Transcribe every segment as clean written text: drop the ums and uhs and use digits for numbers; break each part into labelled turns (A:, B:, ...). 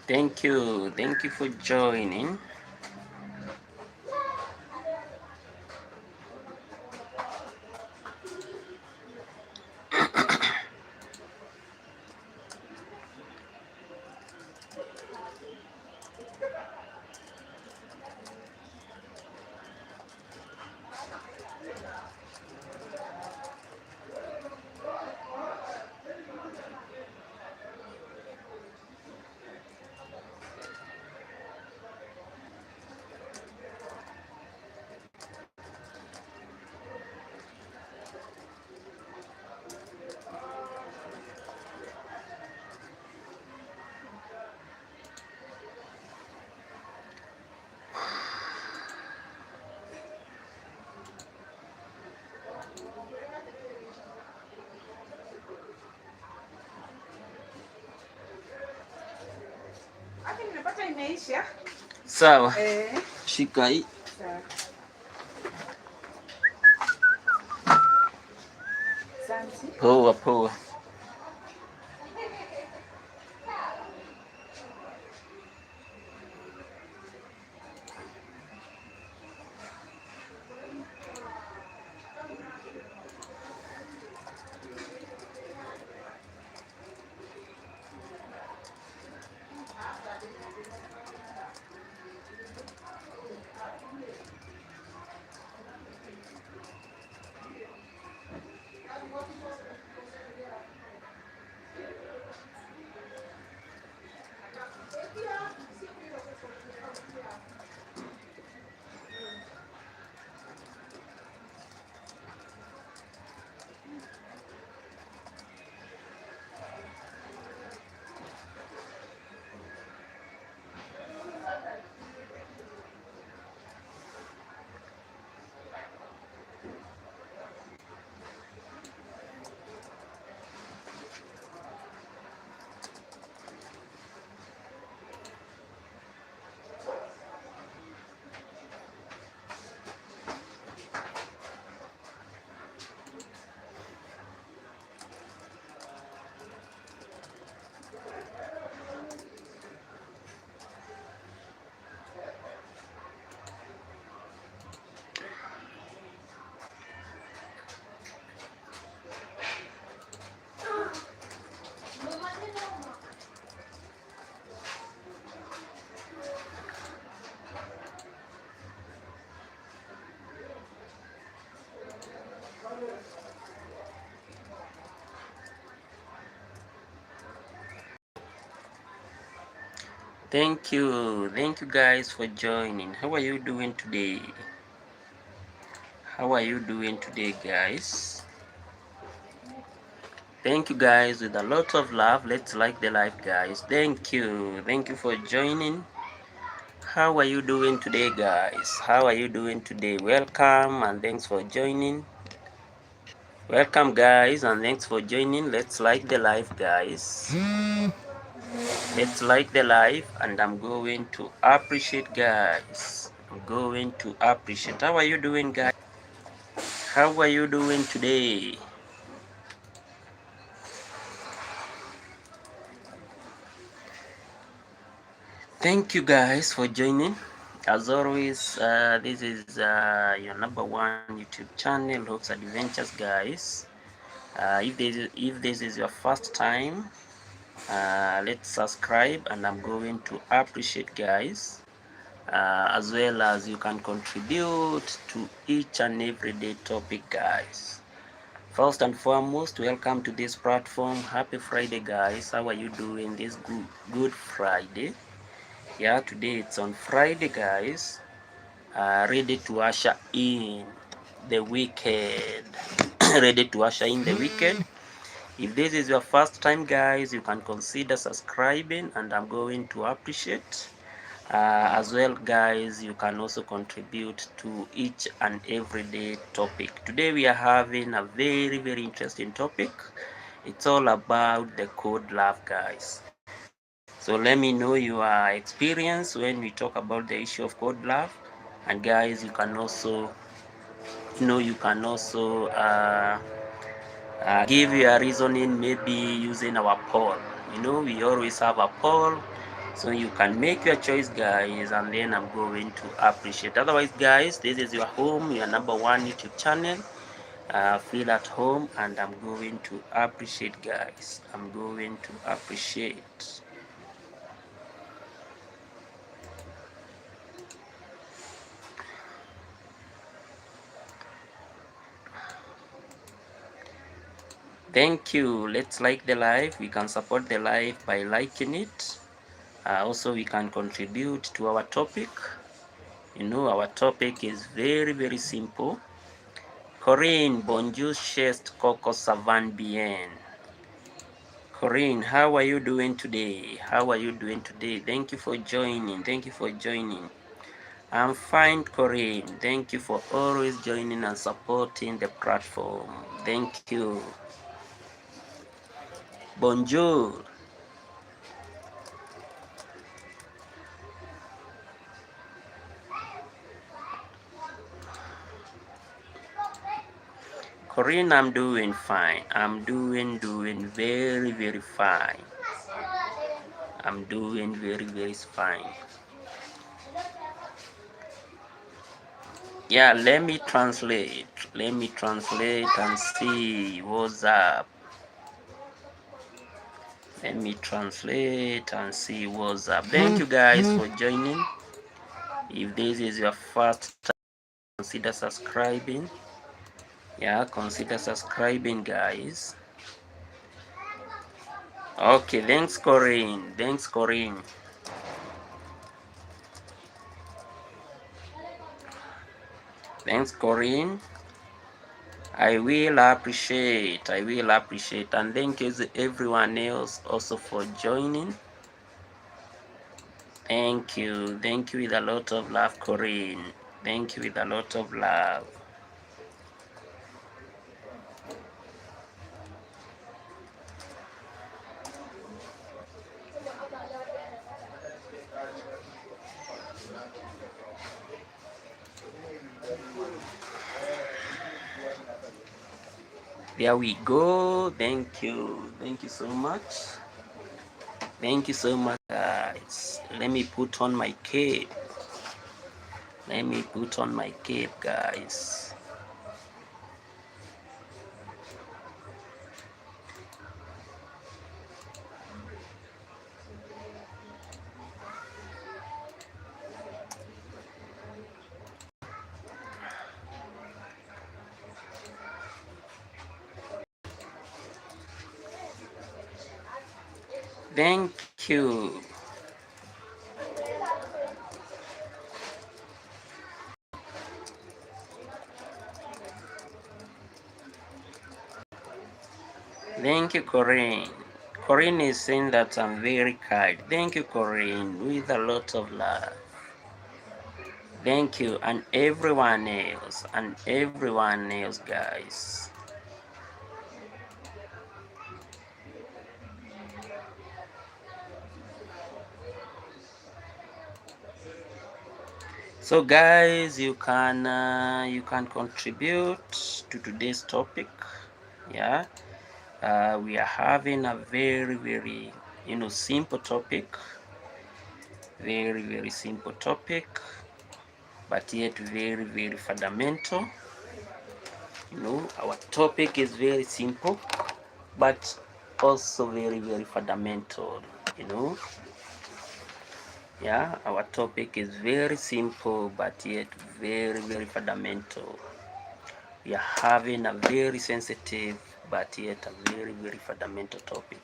A: Thank you. Thank you for joining. Sawa. Shika hii. Poa poa. Thank you. Thank you guys for joining. How are you doing today? How are you doing today, guys? Thank you guys with a lot of love. Let's like the live, guys. Thank you. Thank you for joining. How are you doing today, guys? How are you doing today? Welcome and thanks for joining. Welcome, guys, and thanks for joining. Let's like the live, guys. Let's like the live, and I'm going to appreciate, guys. I'm going to appreciate. How are you doing, guys? How are you doing today? Thank you guys for joining. As always, this is your number one YouTube channel, Hopes Adventures, guys. If this is your first time, let's subscribe, and I'm going to appreciate, guys. As well as you can contribute to each and every day topic, guys. First and foremost, welcome to this platform. Happy Friday, guys. How are you doing this good Friday? Yeah, today it's on Friday, guys. Ready to usher in the weekend. Ready to usher in the weekend. If this is your first time, guys, you can consider subscribing, and I'm going to appreciate. As well, guys, you can also contribute to each and every day topic. Today we are having a very interesting topic. It's all about the code love, guys. So let me know your experience when we talk about the issue of code love. And guys, you can also give your reasoning, maybe using our poll. We always have a poll So you can make your choice, guys, and then I'm going to appreciate. Otherwise, guys, this is your home, your number one YouTube channel. Feel at home, and I'm going to appreciate, guys. I'm going to appreciate. Thank you. Let's like the live. We can support the live by liking it. Also, we can contribute to our topic. You know, our topic is very simple. Corinne, bonjour, chest, coco, savan bien. Corinne, how are you doing today? How are you doing today? Thank you for joining. Thank you for joining. I'm fine, Corinne. Thank you for always joining and supporting the platform. Thank you. Bonjour. Corinne, I'm doing fine. I'm doing very fine. I'm doing very fine. Yeah, let me translate. Let me translate and see what's up. Let me translate and see what's up. Thank you guys for joining. If this is your first time, consider subscribing. Yeah, consider subscribing, guys. Okay, thanks, Corinne. Thanks, Corinne. Thanks, Corinne. I will appreciate. And thank you to everyone else also for joining. Thank you with a lot of love, Corinne. Thank you with a lot of love. There we go. Thank you so much. Thank you so much, guys. Let me put on my cape. Let me put on my cape, guys. Thank you. Thank you, Corinne. Corinne is saying that I'm very kind. Thank you, Corinne, with a lot of love. Thank you, and everyone else, guys. So, guys, you can contribute to today's topic. Yeah, we are having a very simple topic. Very simple topic, but yet very fundamental. Our topic is very simple, but also very fundamental. Yeah, our topic is very simple, but yet very fundamental. We are having a very sensitive, but yet a very fundamental topic.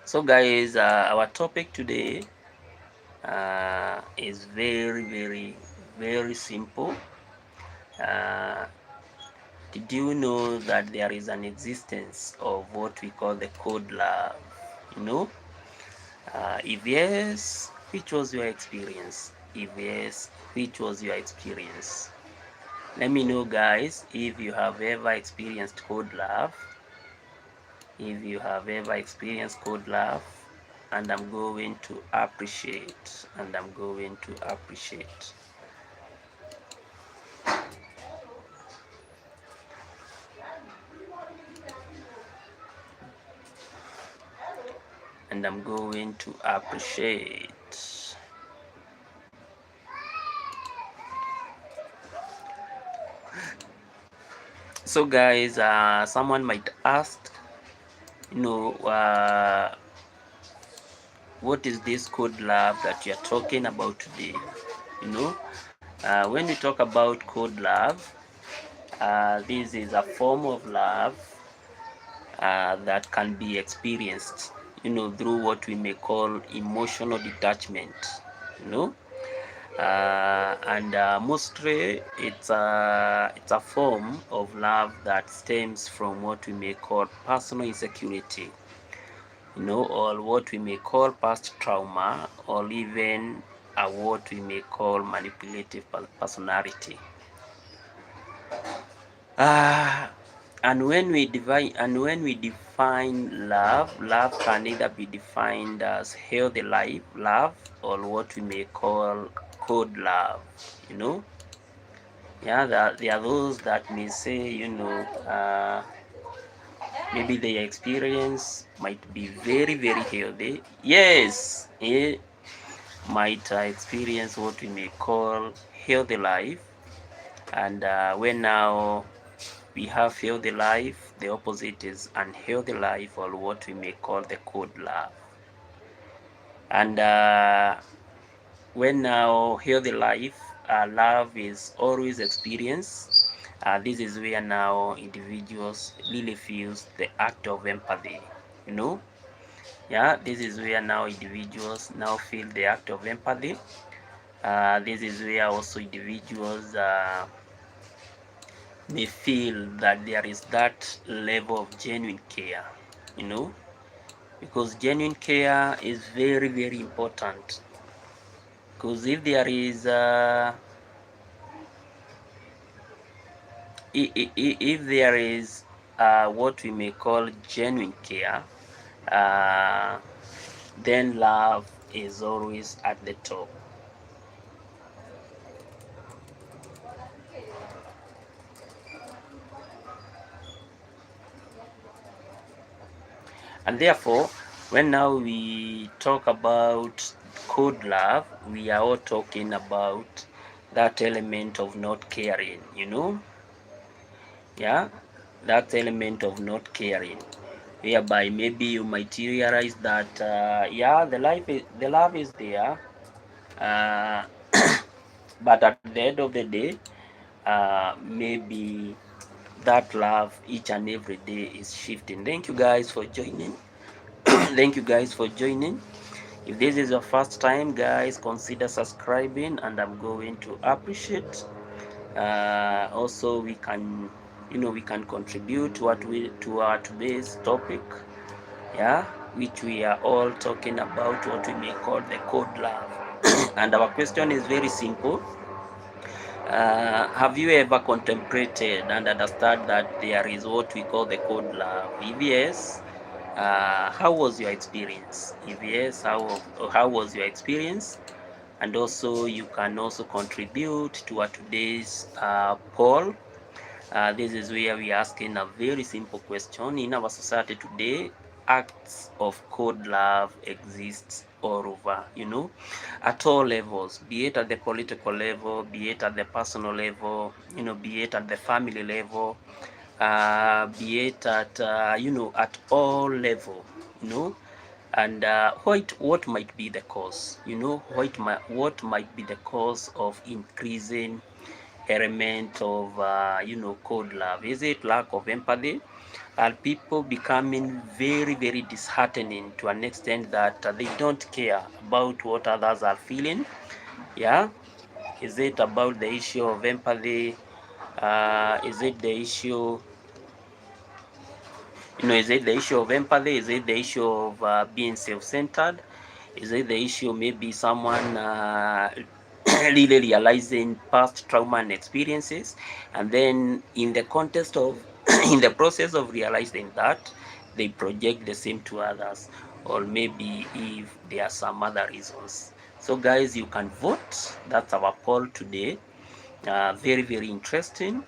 A: So, guys, our topic today is very simple. Uh, did you know that there is an existence of what we call the code love? If yes, which was your experience? If yes, which was your experience? Let me know, guys, if you have ever experienced code love. If you have ever experienced code love, and I'm going to appreciate. and I'm going to appreciate. So guys, someone might ask, what is this code love that you're talking about today? When we talk about code love, this is a form of love that can be experienced, through what we may call emotional detachment, you know, and mostly it's a form of love that stems from what we may call personal insecurity, or what we may call past trauma, or even what we may call manipulative personality. Ah, and when we define love can either be defined as healthy life love, or what we may call code love. You know, yeah, there are those that may say, maybe their experience might be very, very healthy. Yes, might experience what we may call healthy life, and when now we have healthy life, the opposite is unhealthy life, or what we may call the code love. And when now healthy life, love is always experienced. This is where now individuals really feels the act of empathy. You know, yeah, this is where now individuals now feel the act of empathy. This is where also individuals may feel that there is that level of genuine care, you know, because genuine care is very, very important. Because if there is what we may call genuine care, uh, then love is always at the top. And therefore, when now we talk about code love, we are all talking about that element of not caring, yeah, that element of not caring, whereby maybe you might realize that, yeah, the love is there, uh, but at the end of the day, maybe that love each and every day is shifting. Thank you guys for joining. Thank you guys for joining. If this is your first time, guys, consider subscribing, and I'm going to appreciate. Also, we can contribute to our today's topic, yeah, which we are all talking about what we may call the code love. And our question is very simple. Have you ever contemplated and understood that there is what we call the code love? If yes, how was your experience? If yes, how was your experience? And also, you can also contribute to our today's poll. This is where we are asking a very simple question. In our society today, acts of code love exists all over, at all levels, be it at the political level, be it at the personal level, be it at the family level, be it at, at all level, and what might be the cause, what might be the cause of increasing element of code love? Is it lack of empathy? Are people becoming very, very disheartening to an extent that they don't care about what others are feeling? Yeah. Is it about the issue of empathy? Is it the issue is it the issue of empathy? Is it the issue of being self-centered? Is it the issue maybe someone really realizing past trauma and experiences, and then in the context of in the process of realizing that, they project the same to others, or maybe if there are some other reasons. So guys, you can vote. That's our poll today. Very, very interesting,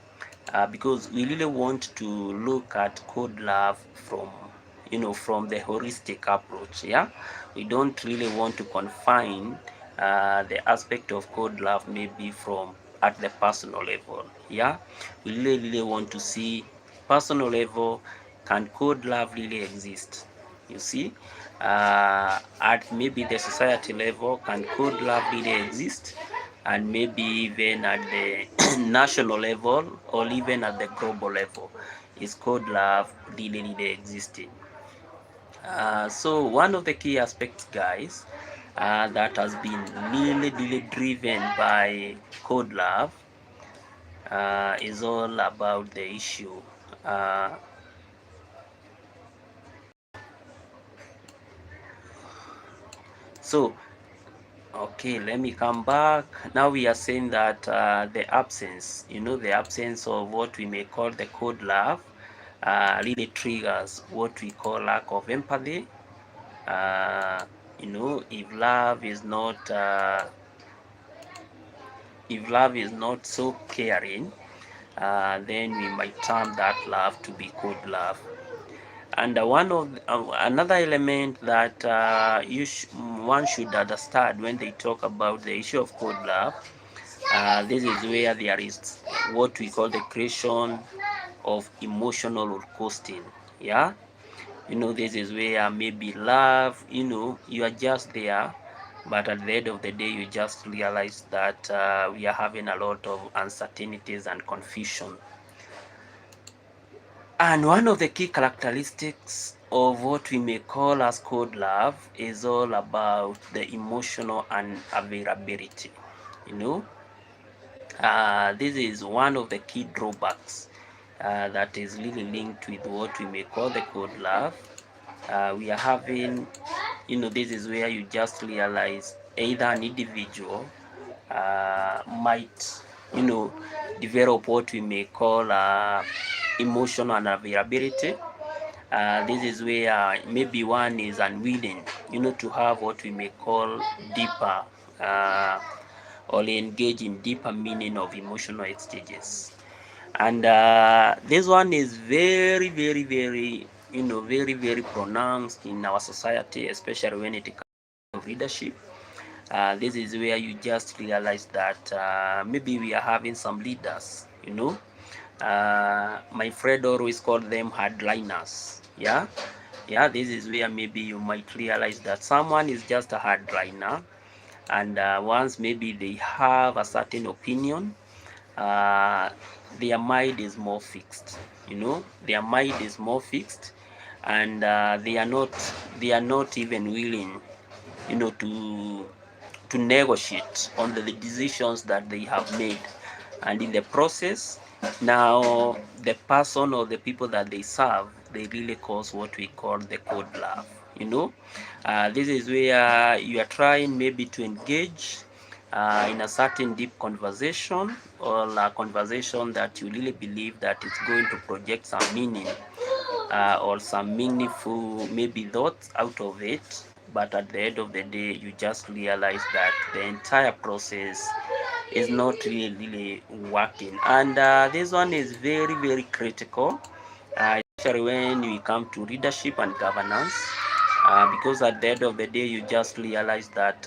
A: because we really want to look at code love from from the holistic approach. Yeah, we don't really want to confine the aspect of code love maybe from at the personal level. Yeah, we really want to see personal level, can code love really exist? You see, at maybe the society level, can code love really exist? And maybe even at the national level or even at the global level, is code love really existing? So one of the key aspects, guys, that has been really driven by code love is all about the issue. Uh, so okay, let me come back. Now we are saying that the absence, the absence of what we may call the code love really triggers what we call lack of empathy. Uh, if love is not so caring, then we might term that love to be code love. And one of another element that one should understand when they talk about the issue of code love, this is where there is what we call the creation of emotional costing. Yeah, this is where maybe love, you are just there, but at the end of the day, you just realize that we are having a lot of uncertainties and confusion. And one of the key characteristics of what we may call as code love is all about the emotional unavailability. You know, this is one of the key drawbacks that is really linked with what we may call the code love. We are having, this is where you just realize either an individual might, develop what we may call emotional unavailability. This is where maybe one is unwilling, to have what we may call deeper uh, or engage in deeper meaning of emotional exchanges. And this one is very, very pronounced in our society, especially when it comes to leadership. This is where you just realize that maybe we are having some leaders, my friend always called them hardliners. Yeah, this is where maybe you might realize that someone is just a hardliner, and once maybe they have a certain opinion, uh, their mind is more fixed. Their mind is more fixed, and they are not even willing, to negotiate on the decisions that they have made. And in the process, now the person or the people that they serve, they really cause what we call the code love. This is where you are trying maybe to engage in a certain deep conversation, or a conversation that you really believe that it's going to project some meaning or some meaningful maybe thoughts out of it. But at the end of the day, you just realize that the entire process is not really working. And this one is very critical, especially when we come to leadership and governance, because at the end of the day, you just realize that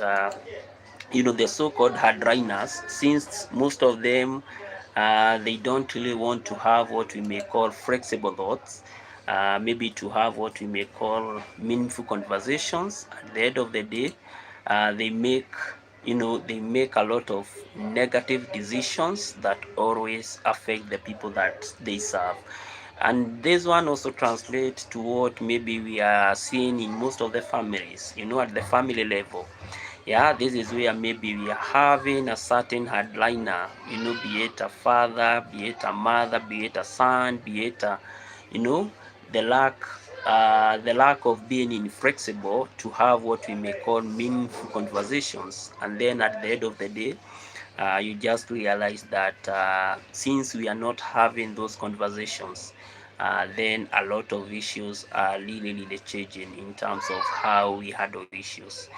A: the so-called hardliners, since most of them they don't really want to have what we may call flexible thoughts, maybe to have what we may call meaningful conversations. At the end of the day, they make a lot of negative decisions that always affect the people that they serve. And this one also translates to what maybe we are seeing in most of the families, at the family level. Yeah, this is where maybe we are having a certain hardliner, be it a father, be it a mother, be it a son, be it a, you know, the lack of being inflexible to have what we may call meaningful conversations. And then at the end of the day, you just realize that since we are not having those conversations, then a lot of issues are really changing in terms of how we handle issues.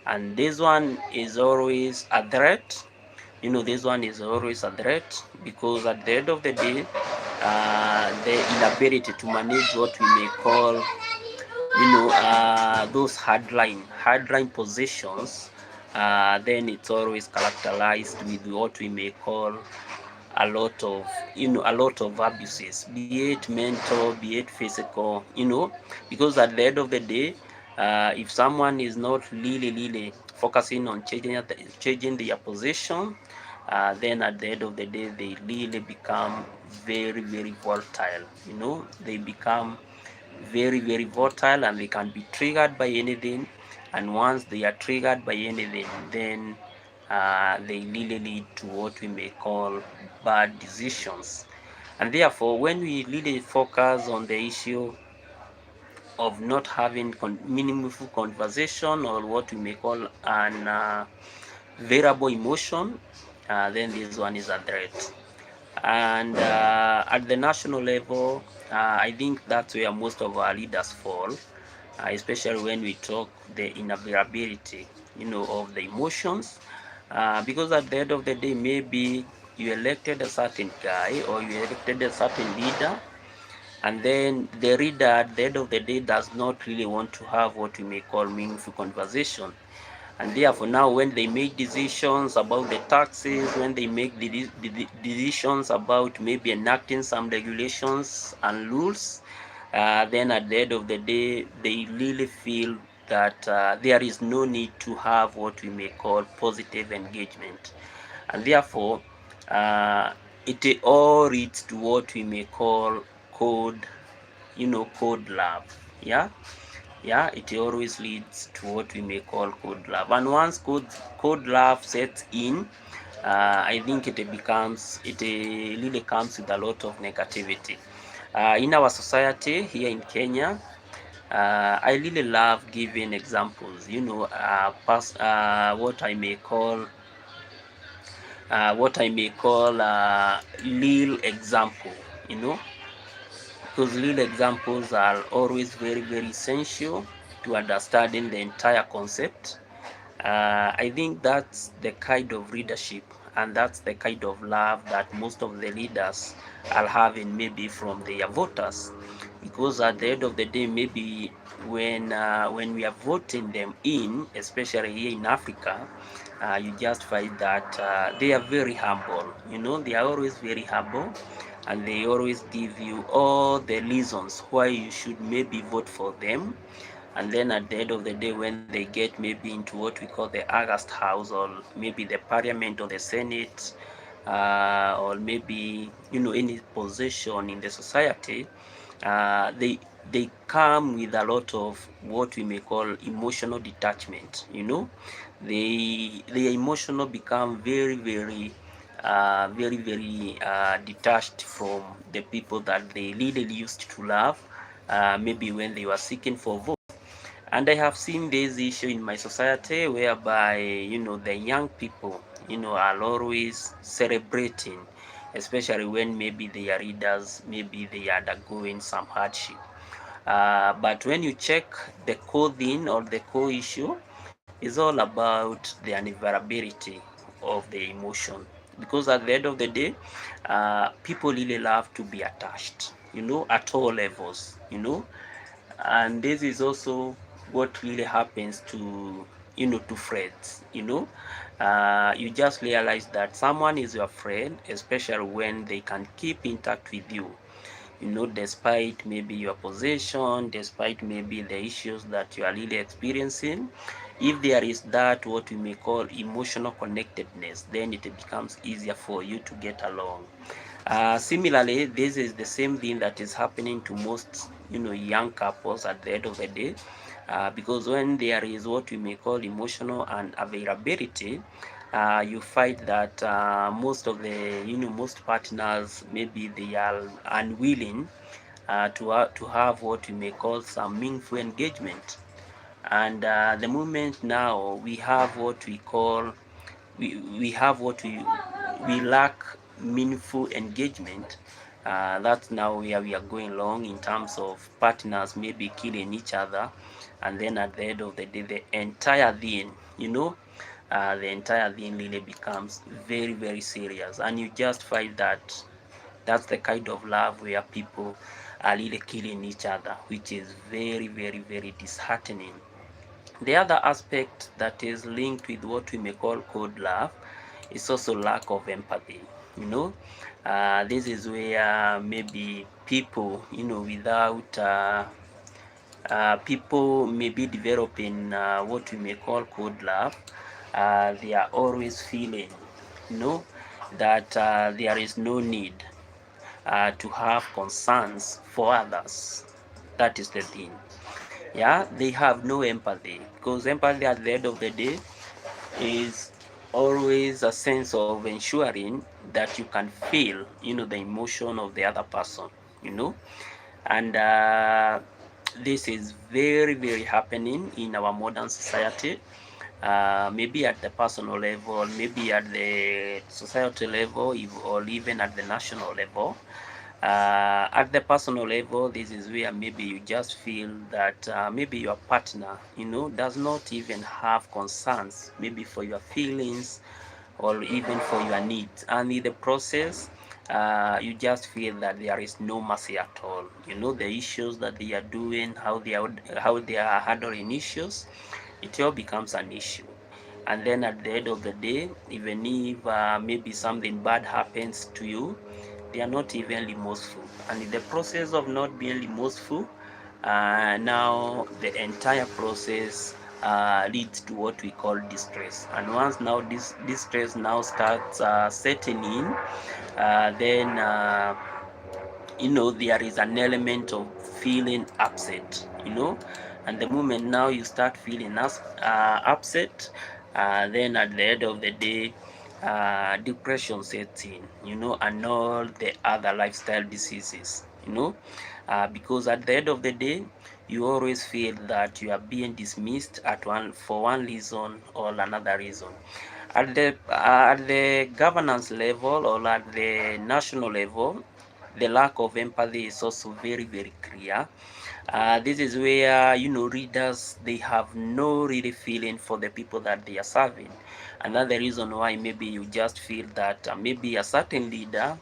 A: And this one is always a threat. This one is always a threat, because at the end of the day, the inability to manage what we may call those hardline positions, then it's always characterized with what we may call a lot of abuses, be it mental, be it physical, because at the end of the day, if someone is not really focusing on changing their position, then at the end of the day they really become very volatile. They become very volatile, and they can be triggered by anything. And once they are triggered by anything, then they really lead to what we may call bad decisions. And therefore, when we really focus on the issue of not having meaningful conversation, or what we may call an variable emotion, then this one is a threat. And at the national level, I think that's where most of our leaders fall, especially when we talk the inavailability, of the emotions, because at the end of the day, maybe you elected a certain guy, or you elected a certain leader, and then the reader at the end of the day does not really want to have what we may call meaningful conversation. And therefore, now when they make decisions about the taxes, when they make the decisions about maybe enacting some regulations and rules, then at the end of the day, they really feel that there is no need to have what we may call positive engagement. And therefore, uh, it all leads to what we may call code, code love. Yeah, it always leads to what we may call code love. And once code love sets in, I think it really comes with a lot of negativity. In our society here in Kenya, I really love giving examples, what I may call real example, you know, because real examples are always very essential to understanding the entire concept. I think that's the kind of leadership, and that's the kind of love that most of the leaders are having, maybe from their voters, because at the end of the day, maybe when we are voting them in, especially here in Africa, you just find that they are very humble. They are always very humble, and they always give you all the reasons why you should maybe vote for them. And then at the end of the day, when they get maybe into what we call the August House, or maybe the Parliament or the Senate, or maybe any position in the society, they come with a lot of what we may call emotional detachment. The emotional become very detached from the people that they really used to love, maybe when they were seeking for vote. And I have seen this issue in my society, whereby the young people are always celebrating, especially when maybe they are readers, maybe they are undergoing some hardship. But when you check the core thing, or the core issue, is all about the unavailability of the emotion. Because at the end of the day, people really love to be attached, at all levels, and this is also what really happens to friends. You just realize that someone is your friend, especially when they can keep in touch with you, despite maybe your position, despite maybe the issues that you are really experiencing. If there is that what we may call emotional connectedness, then it becomes easier for you to get along. Similarly, this is the same thing that is happening to most young couples at the end of the day, because when there is what we may call emotional and availability, you find that most partners, maybe they are unwilling to have what we may call some meaningful engagement. And the moment now we have what we call we have what we lack meaningful engagement. That's now where we are going along, in terms of partners maybe killing each other. And then at the end of the day, the entire thing really becomes very serious, and you just find that that's the kind of love where people are really killing each other, which is very, very, very disheartening. The other aspect that is linked with what we may call code love is also lack of empathy. You know, this is where maybe people, without people may be developing what we may call code love. They are always feeling, you know, that there is no need to have concerns for others. That is the thing. Yeah, they have no empathy, because empathy at the end of the day is always a sense of ensuring that you can feel, the emotion of the other person, you know, and this is very, very happening in our modern society. Maybe at the personal level, maybe at the society level, or even at the national level. At the personal level, this is where maybe you just feel that maybe your partner, does not even have concerns, maybe for your feelings or even for your needs. And in the process, you just feel that there is no mercy at all. The issues that they are doing, how they are handling issues, it all becomes an issue. And then at the end of the day, even if maybe something bad happens to you, they are not even remorseful. And in the process of not being remorseful, now the entire process leads to what we call distress. And once now this distress now starts setting in, then there is an element of feeling upset, and the moment now you start feeling upset, then at the end of the day, depression sets in, and all the other lifestyle diseases, because at the end of the day, you always feel that you are being dismissed for one reason or another reason. At the governance level or at the national level, the lack of empathy is also very, very clear. This is where, readers, they have no really feeling for the people that they are serving. And that's the reason why maybe you just feel that maybe a certain leader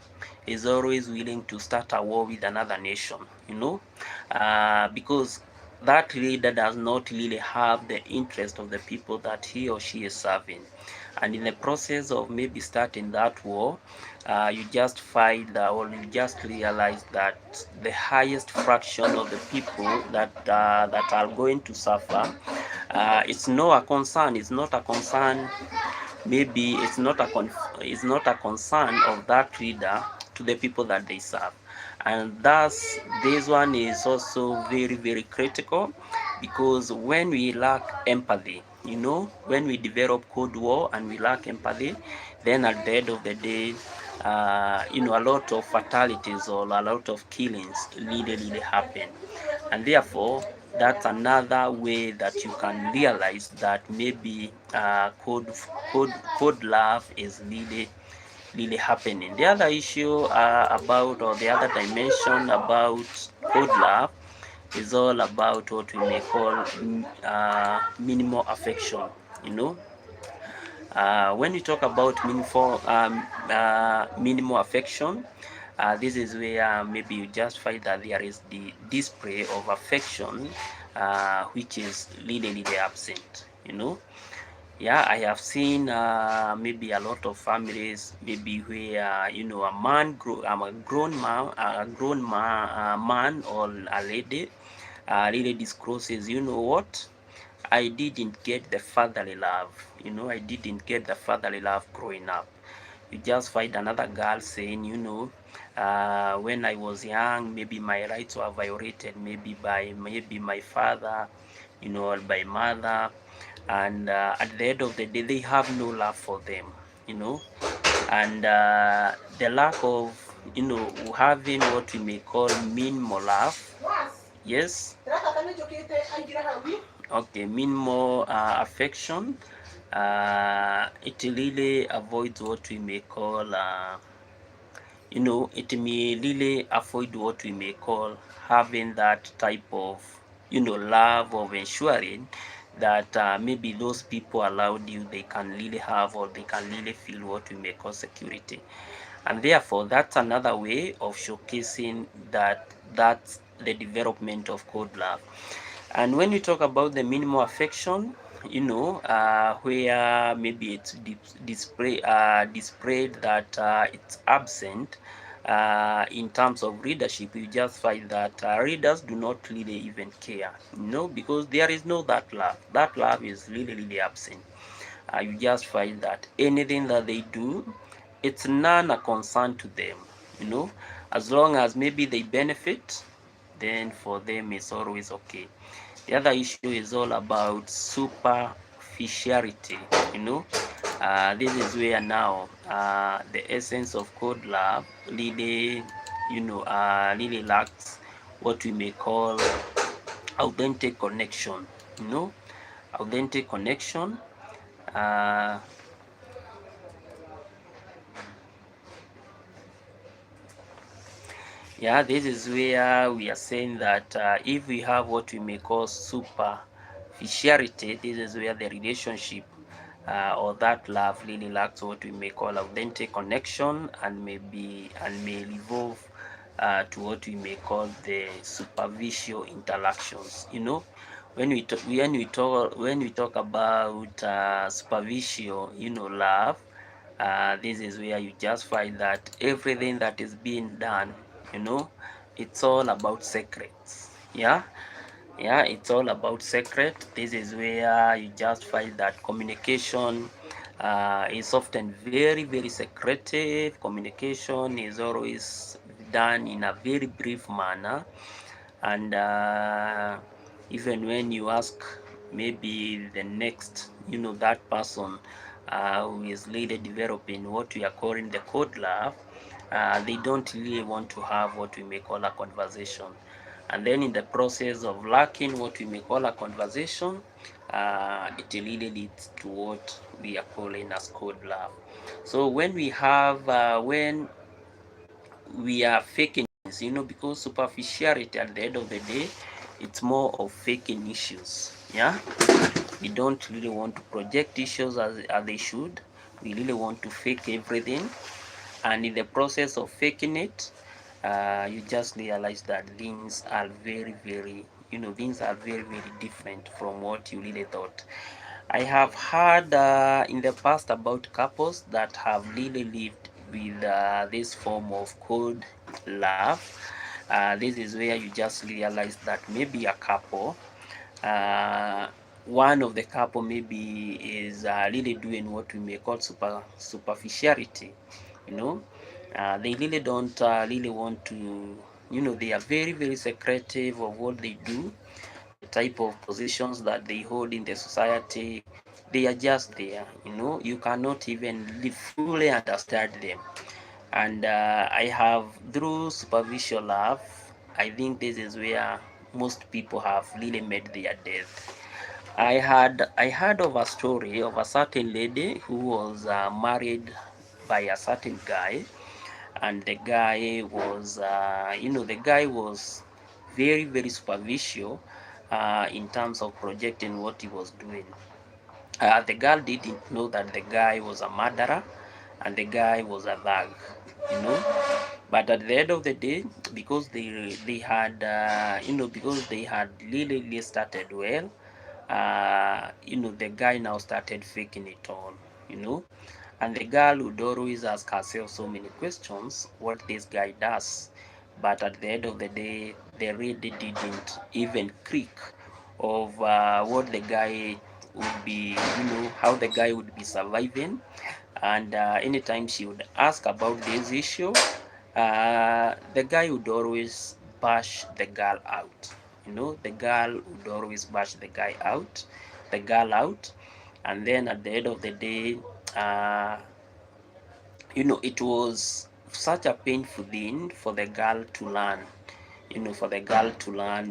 A: is always willing to start a war with another nation, because that leader does not really have the interest of the people that he or she is serving. And in the process of maybe starting that war, you just find or you just realize that the highest fraction of the people that are going to suffer, it's not a concern. It's not a concern. Maybe it's not a concern of that leader to the people that they serve. And thus this one is also very, very critical, because when we lack empathy, when we develop cold war and we lack empathy, then at the end of the day, a lot of fatalities or a lot of killings really, really happen. And therefore, that's another way that you can realize that maybe code love is really, really happening. The other issue about, or the other dimension about code love, is all about what we may call minimal affection. When we talk about minimal affection, this is where maybe you just find that there is the display of affection, which is really, really absent. Yeah, I have seen maybe a lot of families, maybe where a grown man or a lady really discloses, what, I didn't get the fatherly love. I didn't get the fatherly love growing up. You just find another girl saying, when I was young, maybe my rights were violated, maybe my father, or by mother, and at the end of the day, they have no love for them, and the lack of, having what we may call minimal love. Yes. Okay, minimal affection. It really avoids what we may call, it may really avoid what we may call having that type of, love of ensuring that maybe those people around you, they can really have, or they can really feel what we may call security. And therefore, that's another way of showcasing that That's the development of code love. And when we talk about the minimal affection, where maybe it's displayed that it's absent in terms of readership, you just find that readers do not really even care, because there is no that love. That love is really, really absent. You just find that anything that they do, it's none a concern to them, as long as maybe they benefit, then for them it's always okay. The other issue is all about superficiality. This is where now the essence of code love really, really lacks what we may call authentic connection. Authentic connection. Uh, Yeah, this is where we are saying that if we have what we may call superficiality, this is where the relationship or that love really lacks what we may call authentic connection, and may evolve to what we may call the superficial interactions. When we talk about superficial, love, this is where you just find that everything that is being done, you know it's all about secrets. Yeah, it's all about secret. This is where you just find that communication is often very, very secretive. Communication is always done in a very brief manner, and even when you ask maybe the next, that person who is really developing what we are calling the code love, they don't really want to have what we may call a conversation. And then in the process of lacking what we may call a conversation, it really leads to what we are calling as code love. So when we are faking things, because superficiality at the end of the day, it's more of faking issues. Yeah, we don't really want to project issues as they should. We really want to fake everything, and in the process of faking it, you just realize that things are very, very different from what you really thought. I have heard in the past about couples that have really lived with this form of code love. This is where you just realize that maybe a couple, uh, one of the couple maybe is really doing what we may call superficiality. You know, they really don't really want to. They are very, very secretive of what they do, the type of positions that they hold in the society. They are just there. You cannot even fully understand them. And I have, through superficial love, I think this is where most people have really made their death. I heard of a story of a certain lady who was married by a certain guy, and the guy was very, very superficial in terms of projecting what he was doing. The girl didn't know that the guy was a murderer and the guy was a thug, you know. But at the end of the day, because they had really started well, the guy now started faking it all, you know. And the girl would always ask herself so many questions, what this guy does. But at the end of the day, they really didn't even click of what the guy would be, how the guy would be surviving. And anytime she would ask about this issue, the guy would always bash the girl out. The girl would always bash the girl out. And then at the end of the day, uh, it was such a painful thing for the girl to learn,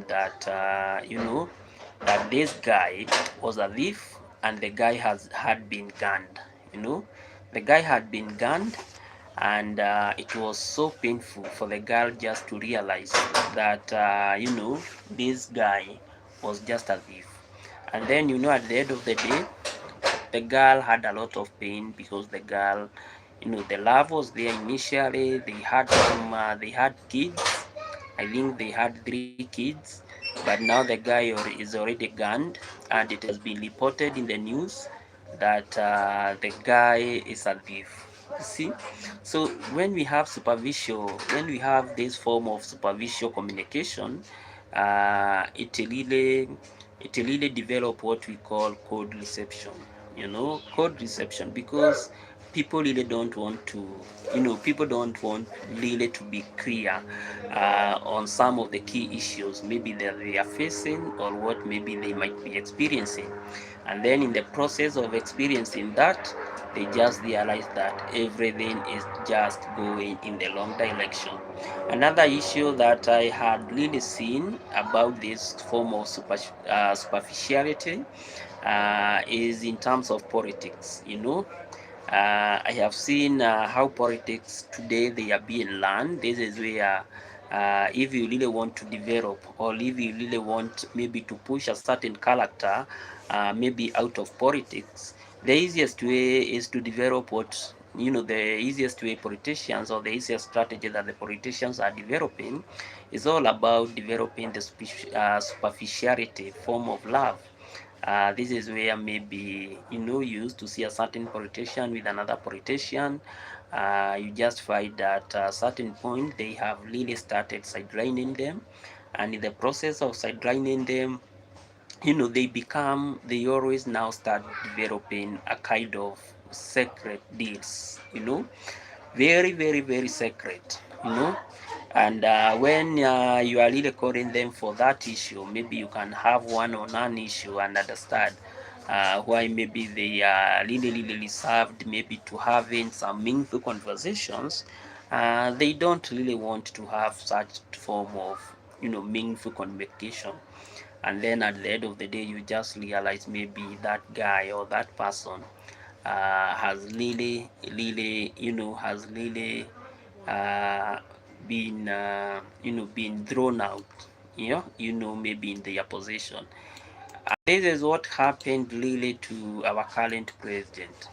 A: that, that this guy was a thief, and the guy had been gunned, the guy had been gunned. And it was so painful for the girl just to realize that, this guy was just a thief. And then, at the end of the day, the girl had a lot of pain, because the girl, the love was there initially. They had kids, I think they had 3 kids, but now the guy is already gone, and it has been reported in the news that the guy is a thief. See, so when we have superficial, when we have this form of superficial communication, it really develop what we call code reception. Code reception, because people really don't want to, people don't want really to be clear on some of the key issues maybe that they are facing, or what maybe they might be experiencing. And then in the process of experiencing that, they just realize that everything is just going in the wrong direction. Another issue that I had really seen about this form of superficiality is in terms of politics. I have seen how politics today they are being learned. This is where if you really want to develop, or if you really want maybe to push a certain character maybe out of politics, the easiest way is to develop what, the easiest way politicians, or the easiest strategy that the politicians are developing, is all about developing the superficiality form of love. This is where maybe you used to see a certain politician with another politician. You just find that at a certain point they have really started sidelining them, and in the process of sidelining them, they always now start developing a kind of secret deals, very, very, very secret, and when you are really calling them for that issue, maybe you can have one on one issue and understand why maybe they are really, really reserved maybe to having some meaningful conversations. They don't really want to have such form of meaningful communication. And then at the end of the day, you just realize maybe that guy or that person has really, really, has really uh, been thrown out, maybe in their position. This is what happened really to our current president.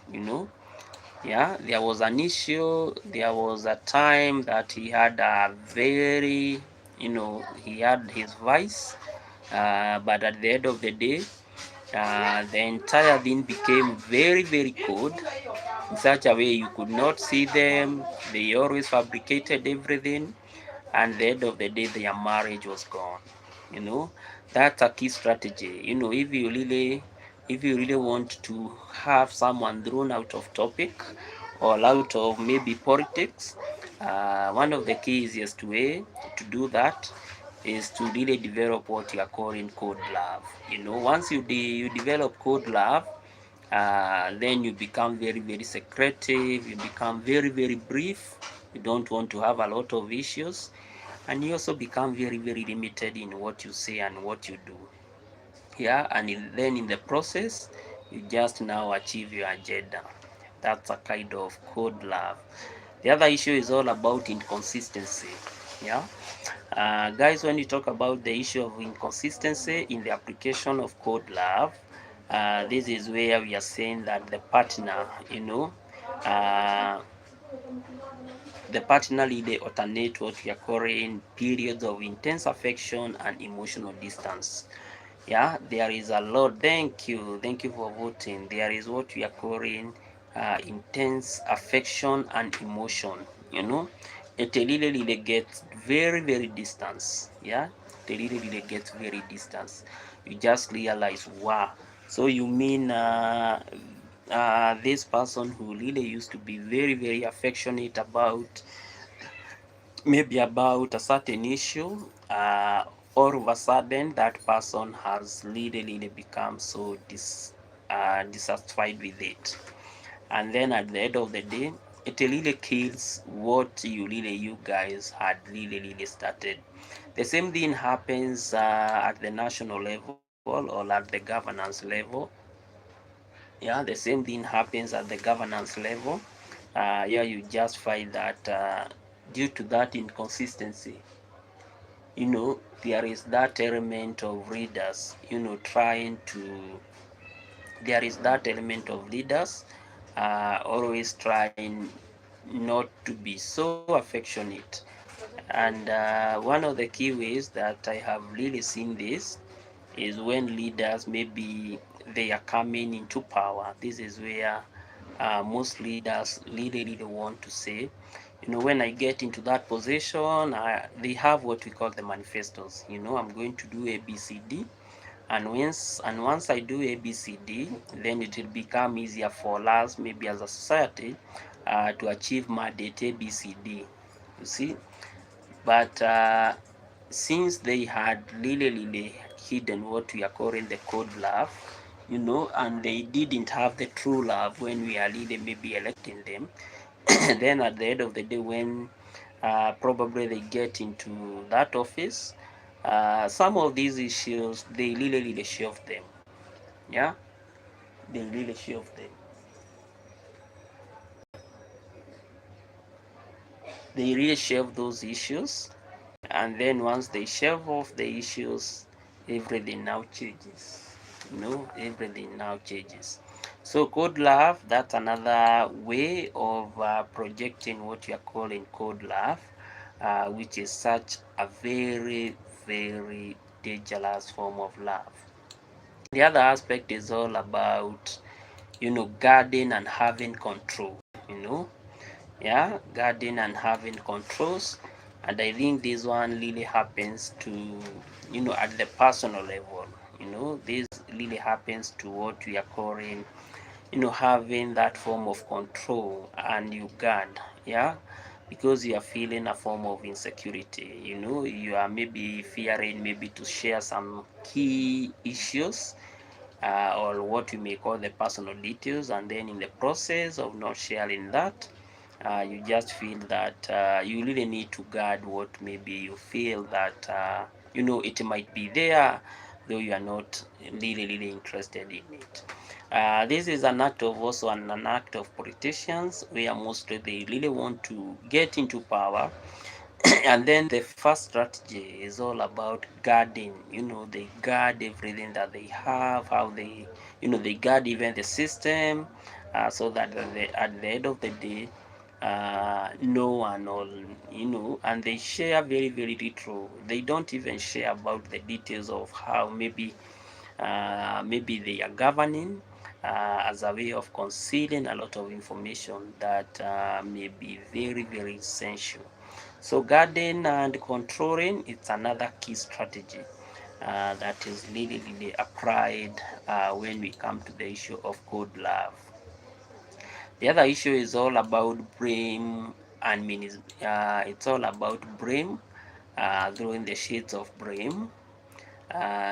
A: Yeah, there was an issue. There was a time that he had a very, he had his vice, but at the end of the day, the entire thing became very, very cold, in such a way you could not see them. They always fabricated everything, and at the end of the day, their marriage was gone. You know, that's a key strategy. If you really want to have someone thrown out of topic, or out of maybe politics, one of the key easiest way to do that is to really develop what you are calling code love. Once you develop code love, then you become very, very secretive, you become very, very brief, you don't want to have a lot of issues, and you also become very, very limited in what you say and what you do. Yeah, and then in the process, you just now achieve your agenda. That's a kind of code love. The other issue is all about inconsistency. Yeah, guys, when you talk about the issue of inconsistency in the application of code love, this is where we are saying that uh, the partner really alternate what we are calling periods of intense affection and emotional distance. Yeah, there is a lot. Thank you for voting. There is what we are calling intense affection and emotion. It really gets very, very distance. Yeah, it really gets very distance. You just realize, wow. So you mean this person who really used to be very, very affectionate about maybe about a certain issue, all of a sudden that person has really become so dissatisfied with it, and then at the end of the day, it really kills what you guys had really started. The same thing happens at the national level, or at the governance level. Yeah, the same thing happens at the governance level. Yeah, you just find that due to that inconsistency, there is that element of readers, trying to, there is that element of leaders always trying not to be so affectionate, And one of the key ways that I have really seen this is when leaders, maybe they are coming into power. This is where most leaders really want to say, when I get into that position, they have what we call the manifestos. I'm going to do A, B, C, D. And once I do A, B, C, D, then it will become easier for us, maybe as a society, to achieve mandate A, B, C, D. You see, but since they had really hidden what we are calling the code love, and they didn't have the true love when we are really maybe electing them, then at the end of the day, when probably they get into that office, some of these issues, they really shelve them. Yeah, they really shelve them. They really shelve those issues, and then once they shave off the issues, everything now changes. Everything now changes. So code love, that's another way of projecting what you are calling code love, which is such a very dangerous form of love. The other aspect is all about guarding and having control. Guarding and having controls. And I think this one really happens to at the personal level. This really happens to what we are calling having that form of control, and you guard. Because you are feeling a form of insecurity. You are maybe fearing maybe to share some key issues, or what we may call the personal details, and then in the process of not sharing that, you just feel that you really need to guard what maybe you feel that it might be there, though you are not really interested in it. This is an act of also an act of politicians, where mostly they really want to get into power. And then the first strategy is all about guarding. They guard everything that they have, how they guard even the system, so that at the end of the day, no one all, and they share very little. They don't even share about the details of how maybe they are governing, as a way of concealing a lot of information that may be very essential. So guarding and controlling, it's another key strategy that is really applied when we come to the issue of code love. The other issue is all about blame and it's all about blame, throwing the shades of blame.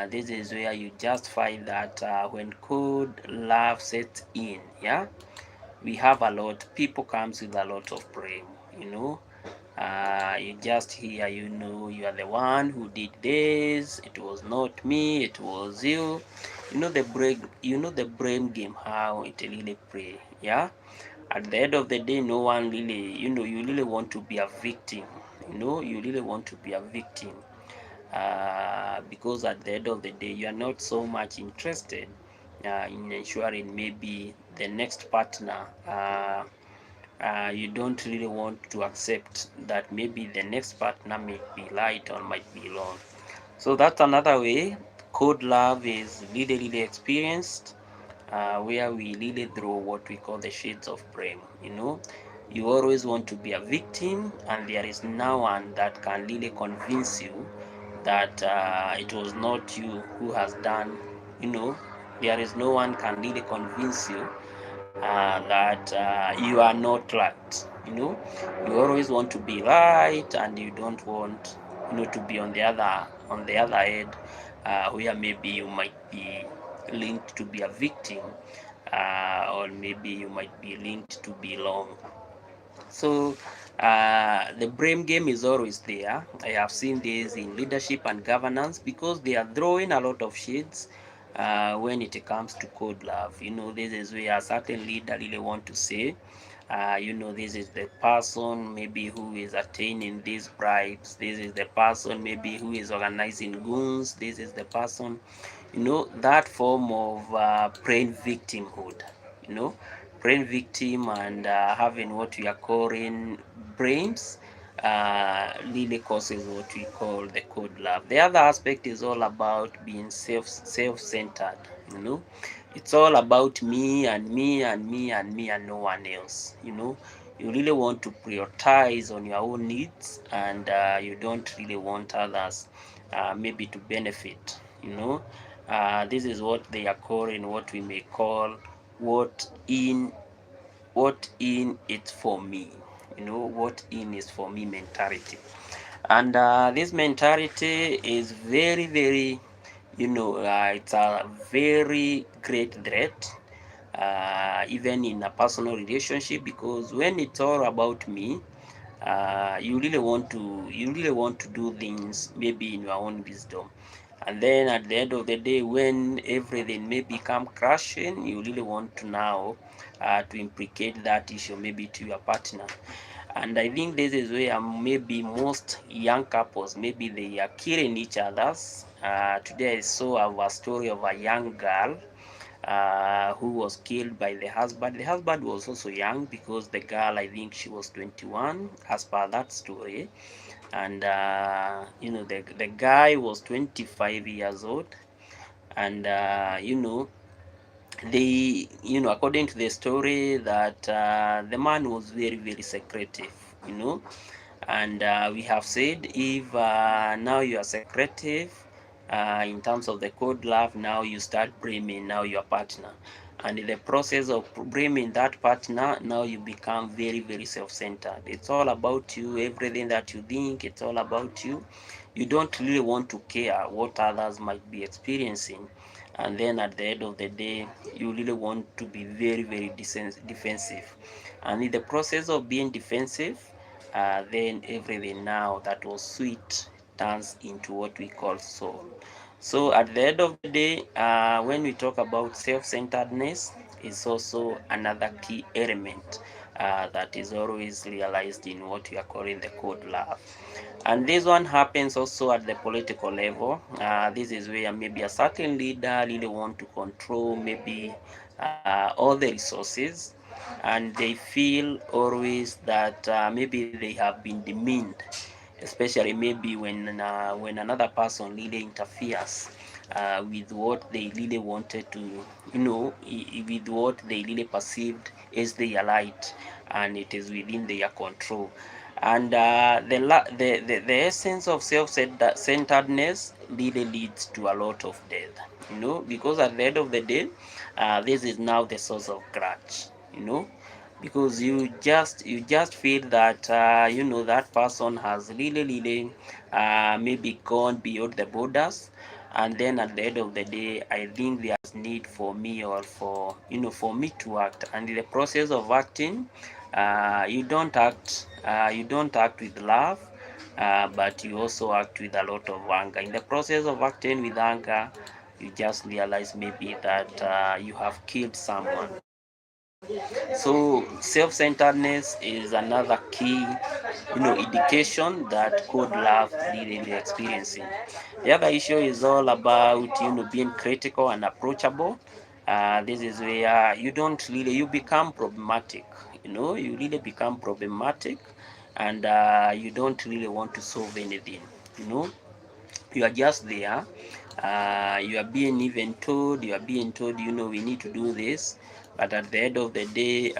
A: This is where you just find that when code love sets in, we have a lot, people comes with a lot of blame. You just hear, you are the one who did this, it was not me, it was you. The blame game, how it really play. At the end of the day, no one really, you really want to be a victim. You really want to be a victim, because at the end of the day, you are not so much interested in ensuring maybe the next partner. You don't really want to accept that maybe the next partner might be right or might be wrong. So that's another way code love is really experienced, where we really draw what we call the shades of blame. You always want to be a victim, and there is no one that can really convince you that it was not you who has done. There is no one can really convince you that you are not right. You always want to be right, and you don't want to be on the other end, where maybe you might be linked to be a victim, or maybe you might be linked to be wrong. So the blame game is always there. I have seen this in leadership and governance, because they are throwing a lot of shades when it comes to code love. This is where a certain leader really want to say, this is the person maybe who is attaining these bribes. This is the person maybe who is organizing goons. This is the person, that form of plain victimhood. Plain victim, and having what we are calling brains, really causes what we call the code love. The other aspect is all about being self-centered. You know, it's all about me and me and me and me and no one else. You know, you really want to prioritize on your own needs, and you don't really want others maybe to benefit. You know, this is what they are calling what we may call what in what in it for me. You know, what in is for me mentality. And this mentality is very very, you know, it's a very great threat, even in a personal relationship, because when it's all about me, you really want to do things maybe in your own wisdom, and then at the end of the day, when everything may become crashing, you really want to now to implicate that issue maybe to your partner. And I think this is where maybe most young couples, maybe they are killing each others. Today I saw a story of a young girl who was killed by the husband. The husband was also young, because the girl, I think she was 21 as per that story. And you know, the guy was 25 years old. And you know, they, you know, according to the story, that the man was very very secretive, you know. And we have said, if now you are secretive in terms of the code love, now you start blaming now your partner, and in the process of blaming that partner, now you become very very self-centered. It's all about you, everything that you think, it's all about you. You don't really want to care what others might be experiencing. And then at the end of the day, you really want to be very very defensive. And in the process of being defensive, then everything now that was sweet turns into what we call soul. So at the end of the day, when we talk about self-centeredness, is also another key element that is always realized in what we are calling the code love. And this one happens also at the political level. This is where maybe a certain leader really want to control maybe all the resources, and they feel always that maybe they have been demeaned, especially maybe when another person really interferes with what they really wanted to, you know, with what they really perceived as their right, and it is within their control. And the essence of self-centeredness really leads to a lot of death, you know, because at the end of the day, this is now the source of grudge, you know, because you just feel that you know, that person has really really maybe gone beyond the borders. And then at the end of the day, I think there's need for me, or for, you know, for me to act. And in the process of acting, you don't act with love, but you also act with a lot of anger. In the process of acting with anger, you just realize maybe that you have killed someone. So self-centeredness is another key, you know, indication that code love really experiencing. The other issue is all about, you know, being critical and approachable. This is where you become problematic. You know, you really become problematic, and you don't really want to solve anything. You know, you are just there. You are being told, you know, we need to do this, but at the end of the day,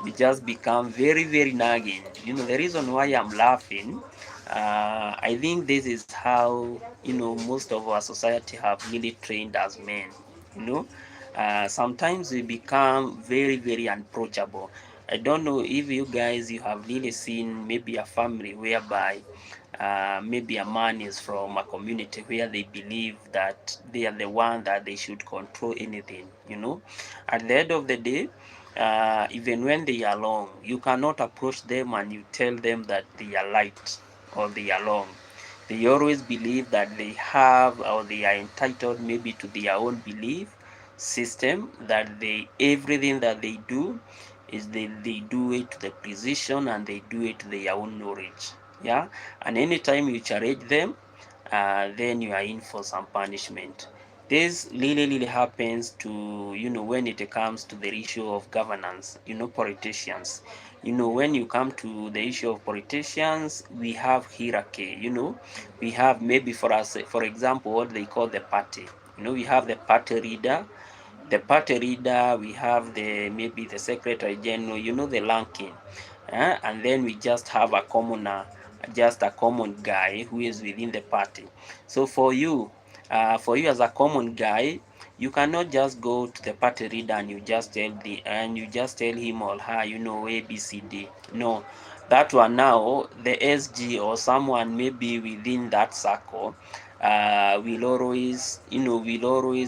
A: you just become very very nagging. You know, the reason why I'm laughing, I think this is how, you know, most of our society have really trained as men. You know, sometimes we become very very unapproachable. I don't know if you have really seen maybe a family whereby maybe a man is from a community where they believe that they are the one that they should control anything. You know, at the end of the day, even when they are wrong, you cannot approach them and you tell them that they are right or they are wrong. They always believe that they have, or they are entitled maybe to their own belief system, that they everything that they do is they do it to the precision, and they do it to their own knowledge. Yeah, and anytime you challenge them, then you are in for some punishment. This really really happens to, you know, when it comes to the issue of governance, you know, politicians. when you come to the issue of politicians, we have hierarchy. We have, maybe for us, for example, what they call the party. We have the party leader. We have the maybe the secretary general, the ranking, and then we just have a commoner, just a common guy who is within the party. So for you as a common guy, you cannot just go to the party leader and you just tell him or her, ABCD. No, that one now, the SG or someone maybe within that circle will always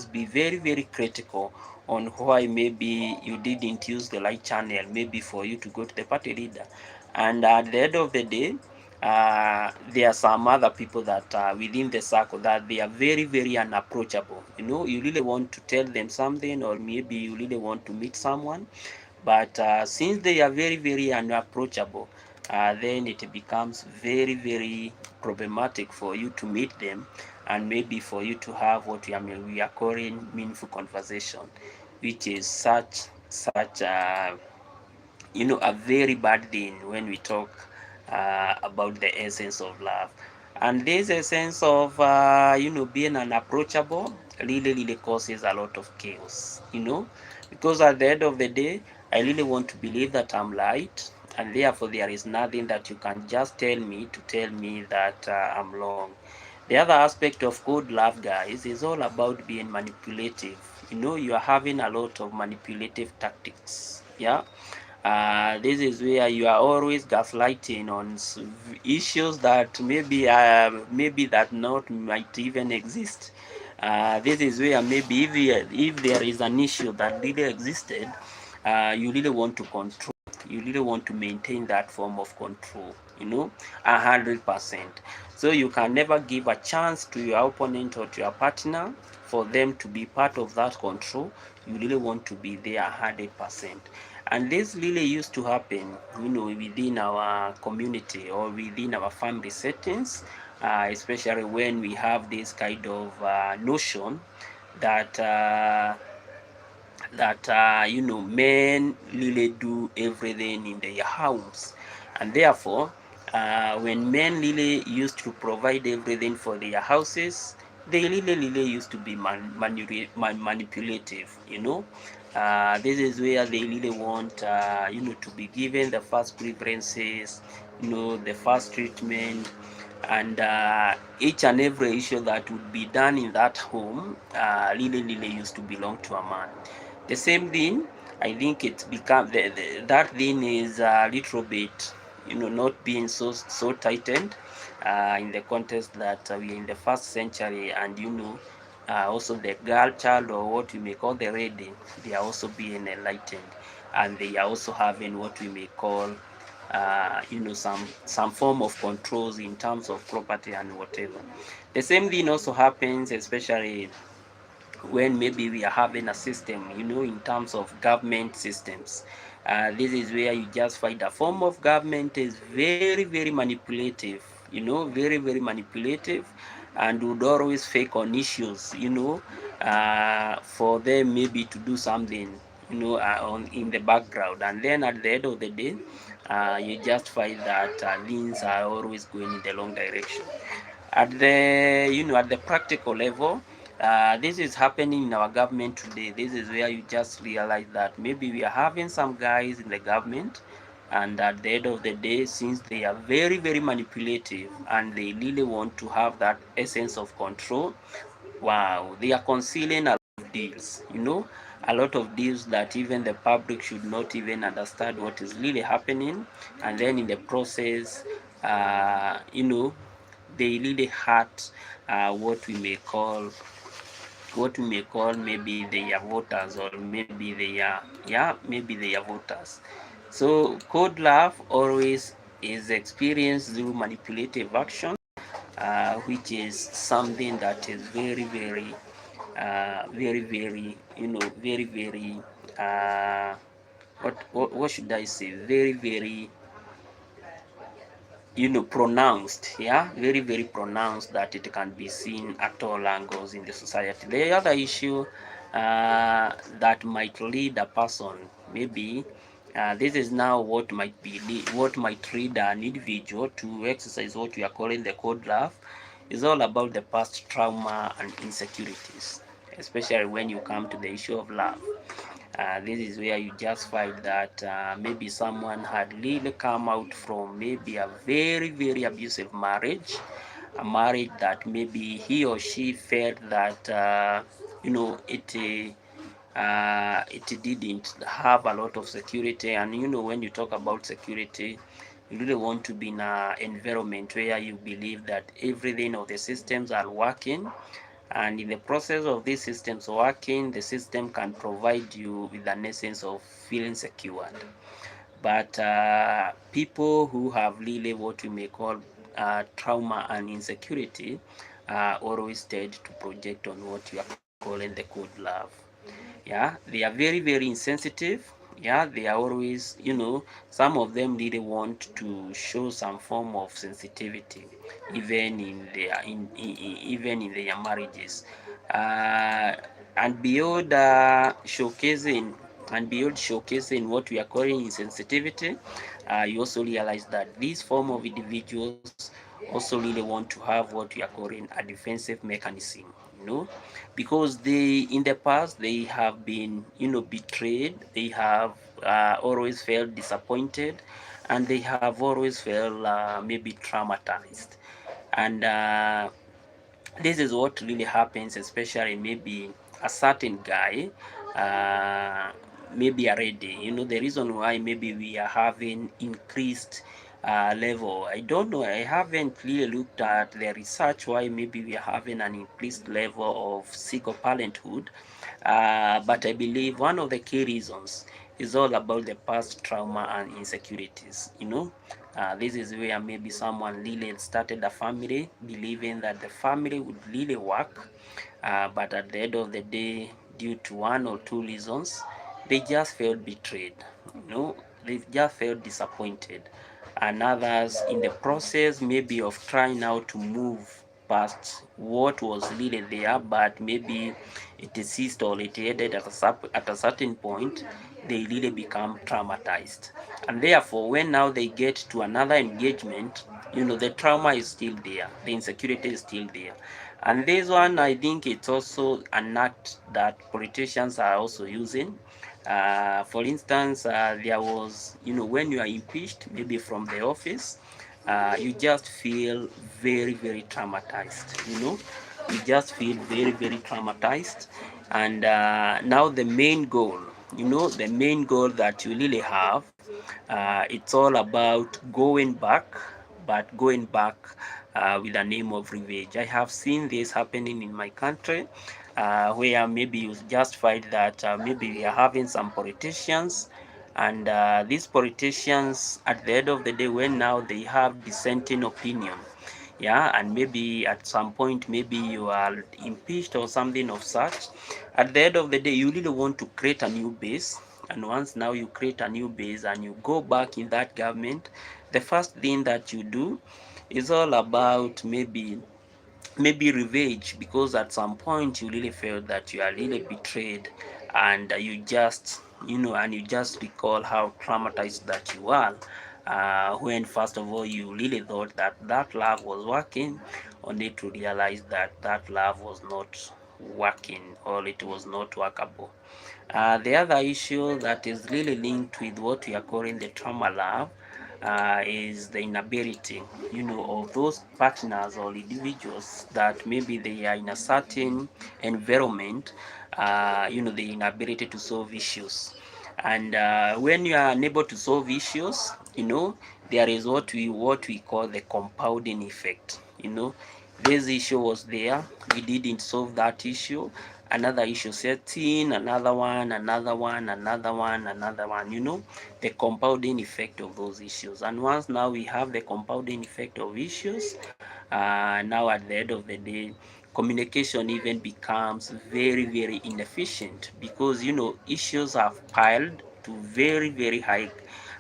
A: be very, very critical on why maybe you didn't use the right channel, maybe for you to go to the party leader. And at the end of the day, there are some other people that are within the circle that they are very, very unapproachable. You really want to tell them something, or maybe you really want to meet someone, but since they are very, very unapproachable, then it becomes very, very problematic for you to meet them, and maybe for you to have what we are calling meaningful conversation, which is such a very bad thing when we talk about the essence of love. And this essence of being unapproachable really causes a lot of chaos, because at the end of the day, I really want to believe that I'm right, and therefore there is nothing that you can just tell me that I'm wrong. The other aspect of good love, guys, is all about being manipulative. You are having a lot of manipulative tactics. Yeah. This is where you are always gaslighting on issues that maybe that not might even exist. This is where maybe if there is an issue that really existed, you really want to control. You really want to maintain that form of control. 100%. So you can never give a chance to your opponent or to your partner for them to be part of that control. You really want to be there 100%. And this really used to happen, within our community or within our family settings, especially when we have this kind of notion that men really do everything in their house, and therefore when men really used to provide everything for their houses, they really used to be manipulative. This is where they really want to be given the first preferences, the first treatment, and each and every issue that would be done in that home really used to belong to a man. The same thing, I think it's become that thing is a little bit, not being so tightened in the context that we are in the first century, and also the girl child, or what we may call the lady, they are also being enlightened, and they are also having what we may call some form of controls in terms of property and whatever. The same thing also happens, especially when maybe we are having a system, in terms of government systems. This is where you just find a form of government is very, very manipulative, very, very manipulative, and would always fake on issues, for them maybe to do something, in the background. And then at the end of the day, you just find that things are always going in the wrong direction. At the practical level, this is happening in our government today. This is where you just realize that maybe we are having some guys in the government, and at the end of the day, since they are very, very manipulative and they really want to have that essence of control, wow, they are concealing a lot of deals, a lot of deals that even the public should not even understand what is really happening. And then in the process, they really hurt what we may call maybe their voters, or maybe their voters. So code love always is experienced through manipulative action, which is something that is very, very very, very, very, very, what should I say, very, very, pronounced, very, very pronounced, that it can be seen at all angles in the society. The other issue that might lead a person maybe This is now what might trigger an individual to exercise what we are calling the code love. Is all about the past trauma and insecurities, especially when you come to the issue of love. This is where you just find that maybe someone had really come out from maybe a very, very abusive marriage, a marriage that maybe he or she felt that it didn't have a lot of security. And when you talk about security, you really want to be in an environment where you believe that everything of the systems are working, and in the process of these systems working, the system can provide you with an essence of feeling secured. But people who have really what we may call trauma and insecurity always tend to project on what you are calling the code love. Yeah, they are very, very insensitive. Yeah, they are always, some of them really want to show some form of sensitivity even even in their marriages, uh, and beyond showcasing what we are calling insensitivity. You also realize that these form of individuals also really want to have what we are calling a defensive mechanism, you know, because in the past they have been, betrayed. They have always felt disappointed, and they have always felt maybe traumatized. And this is what really happens, especially maybe a certain guy, uh, maybe already, the reason why maybe we are having increased level. I don't know, I haven't really looked at the research why maybe we are having an increased level of single parenthood, but I believe one of the key reasons is all about the past trauma and insecurities. This is where maybe someone really started a family believing that the family would really work, but at the end of the day, due to one or two reasons, they just felt betrayed. They just felt disappointed, and others in the process maybe of trying now to move past what was really there, but maybe it ceased or it ended at a certain point, they really become traumatized. And therefore, when now they get to another engagement, the trauma is still there, the insecurity is still there. And this one, I think it's also an act that politicians are also using. For instance, there was, when you are impeached, maybe from the office, you just feel very, very traumatized. You just feel very, very traumatized. And now the main goal that you really have, it's all about going back, but going back with the name of revenge. I have seen this happening in my country, where maybe you just find that maybe we are having some politicians, and these politicians, at the end of the day, when now they have dissenting opinion, yeah, and maybe at some point maybe you are impeached or something of such, at the end of the day you really want to create a new base. And once now you create a new base and you go back in that government, the first thing that you do is all about maybe revenge, because at some point you really felt that you are really betrayed, and you just recall how traumatized that you are, when first of all you really thought that that love was working, only to realize that that love was not working, or it was not workable. The other issue that is really linked with what we are calling the trauma love is the inability, of those partners or individuals that maybe they are in a certain environment, the inability to solve issues. And when you are unable to solve issues, there is what we call the compounding effect. This issue was there, we didn't solve that issue, another issue sets in, another one, another one, the compounding effect of those issues. And once now we have the compounding effect of issues, now at the end of the day, communication even becomes very, very inefficient, because issues have piled to very, very high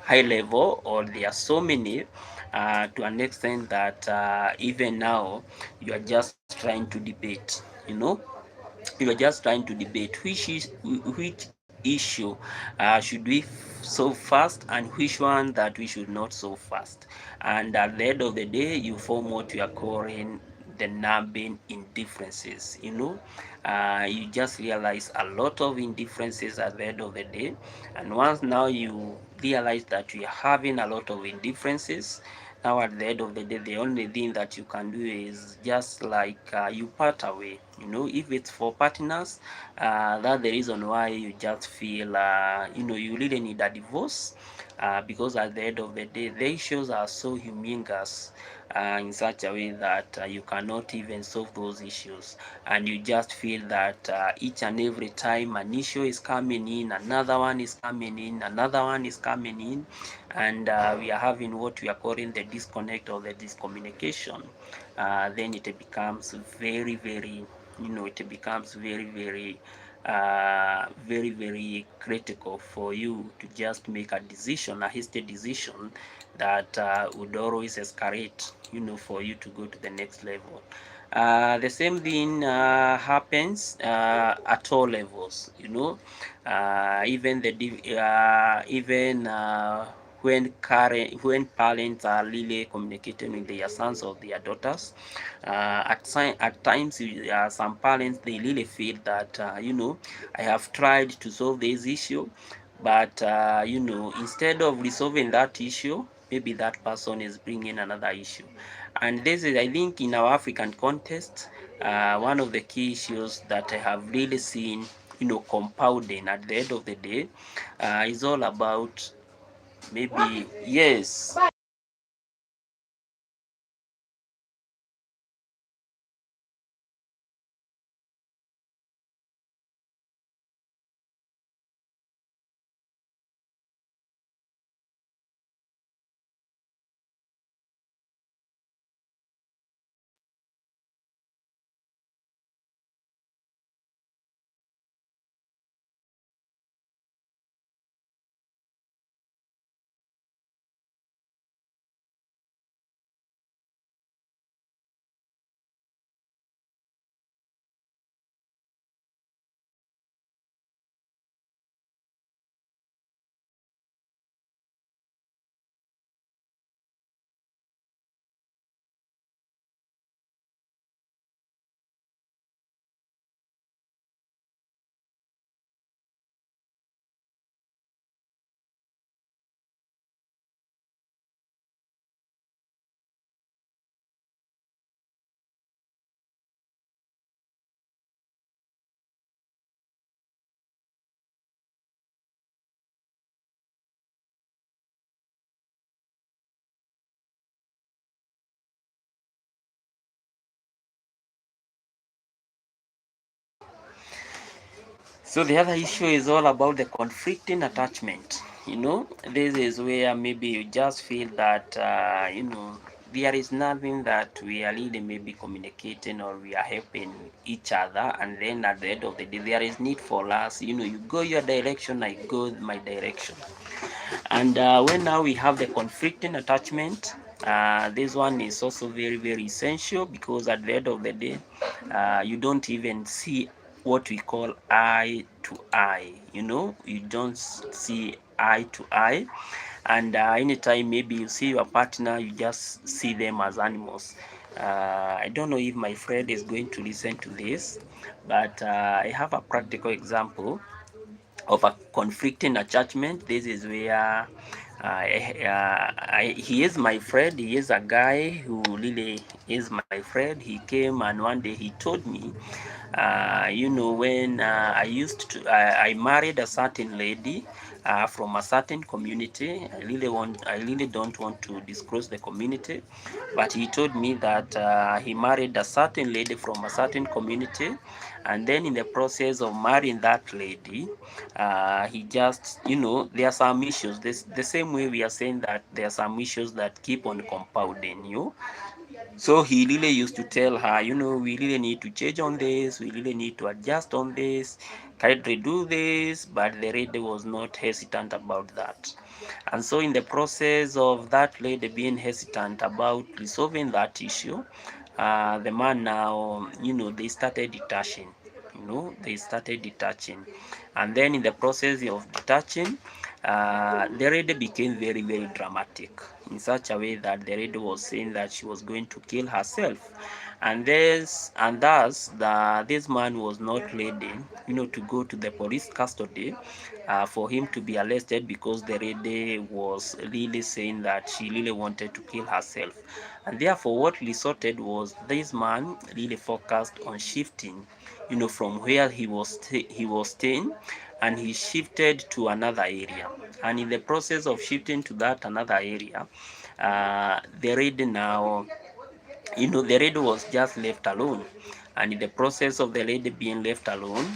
A: level, or there are so many, to an extent that even now you are just trying to debate, you are just trying to debate which issue should we solve fast and which one that we should not solve fast. And at the end of the day, you form what you are calling the numbing indifferences. You just realize a lot of indifferences at the end of the day. And once now you realize that you are having a lot of indifferences, now at the end of the day, the only thing that you can do is just like you part away. If it's for partners, that's the reason why you just feel you really need a divorce, because at the end of the day, the issues are so humongous in such a way that you cannot even solve those issues, and you just feel that each and every time an issue is coming in, another one is coming in, another one is coming in, and we are having what we are calling the disconnect or the discommunication. Then it becomes very, very, it becomes very, very very, very critical for you to just make a decision, a hasty decision that would always escalate, for you to go to the next level. The same thing happens at all levels, even when parents are really communicating with their sons or their daughters. At times, some parents, they really feel that I have tried to solve this issue, but instead of resolving that issue, maybe that person is bringing another issue. And this is, I think, in our African context, one of the key issues that I have really seen, compounding at the end of the day, is all about maybe, yes. So the other issue is all about the conflicting attachment. This is where maybe you just feel that, there is nothing that we are really maybe communicating or we are helping each other. And then at the end of the day, there is need for us. You go your direction, I go my direction. And when now we have the conflicting attachment, this one is also very, very essential, because at the end of the day, you don't even see what we call eye to eye. You don't see eye to eye. And anytime maybe you see your partner, you just see them as animals. I don't know if my friend is going to listen to this, but I have a practical example of a conflicting attachment. This is where he is my friend. He is a guy who really is my friend. He came and one day he told me, when I married a certain lady from a certain community. I really don't want to disclose the community, but he told me that he married a certain lady from a certain community, and then in the process of marrying that lady, he just, there are some issues. The same way we are saying that there are some issues that keep on compounding you. So he really used to tell her, we really need to change on this, we really need to adjust on this, kindly do this, but the lady was not hesitant about that. And so in the process of that lady being hesitant about resolving that issue, the man now, they started detaching. They started detaching, and then in the process of detaching, the lady became very, very dramatic in such a way that the lady was saying that she was going to kill herself, and this man was not ready, to go to the police custody for him to be arrested, because the lady was really saying that she really wanted to kill herself. And therefore what resorted was this man really focused on shifting, from where he was staying, and he shifted to another area. And in the process of shifting to that another area, the lady now, the lady was just left alone. And in the process of the lady being left alone,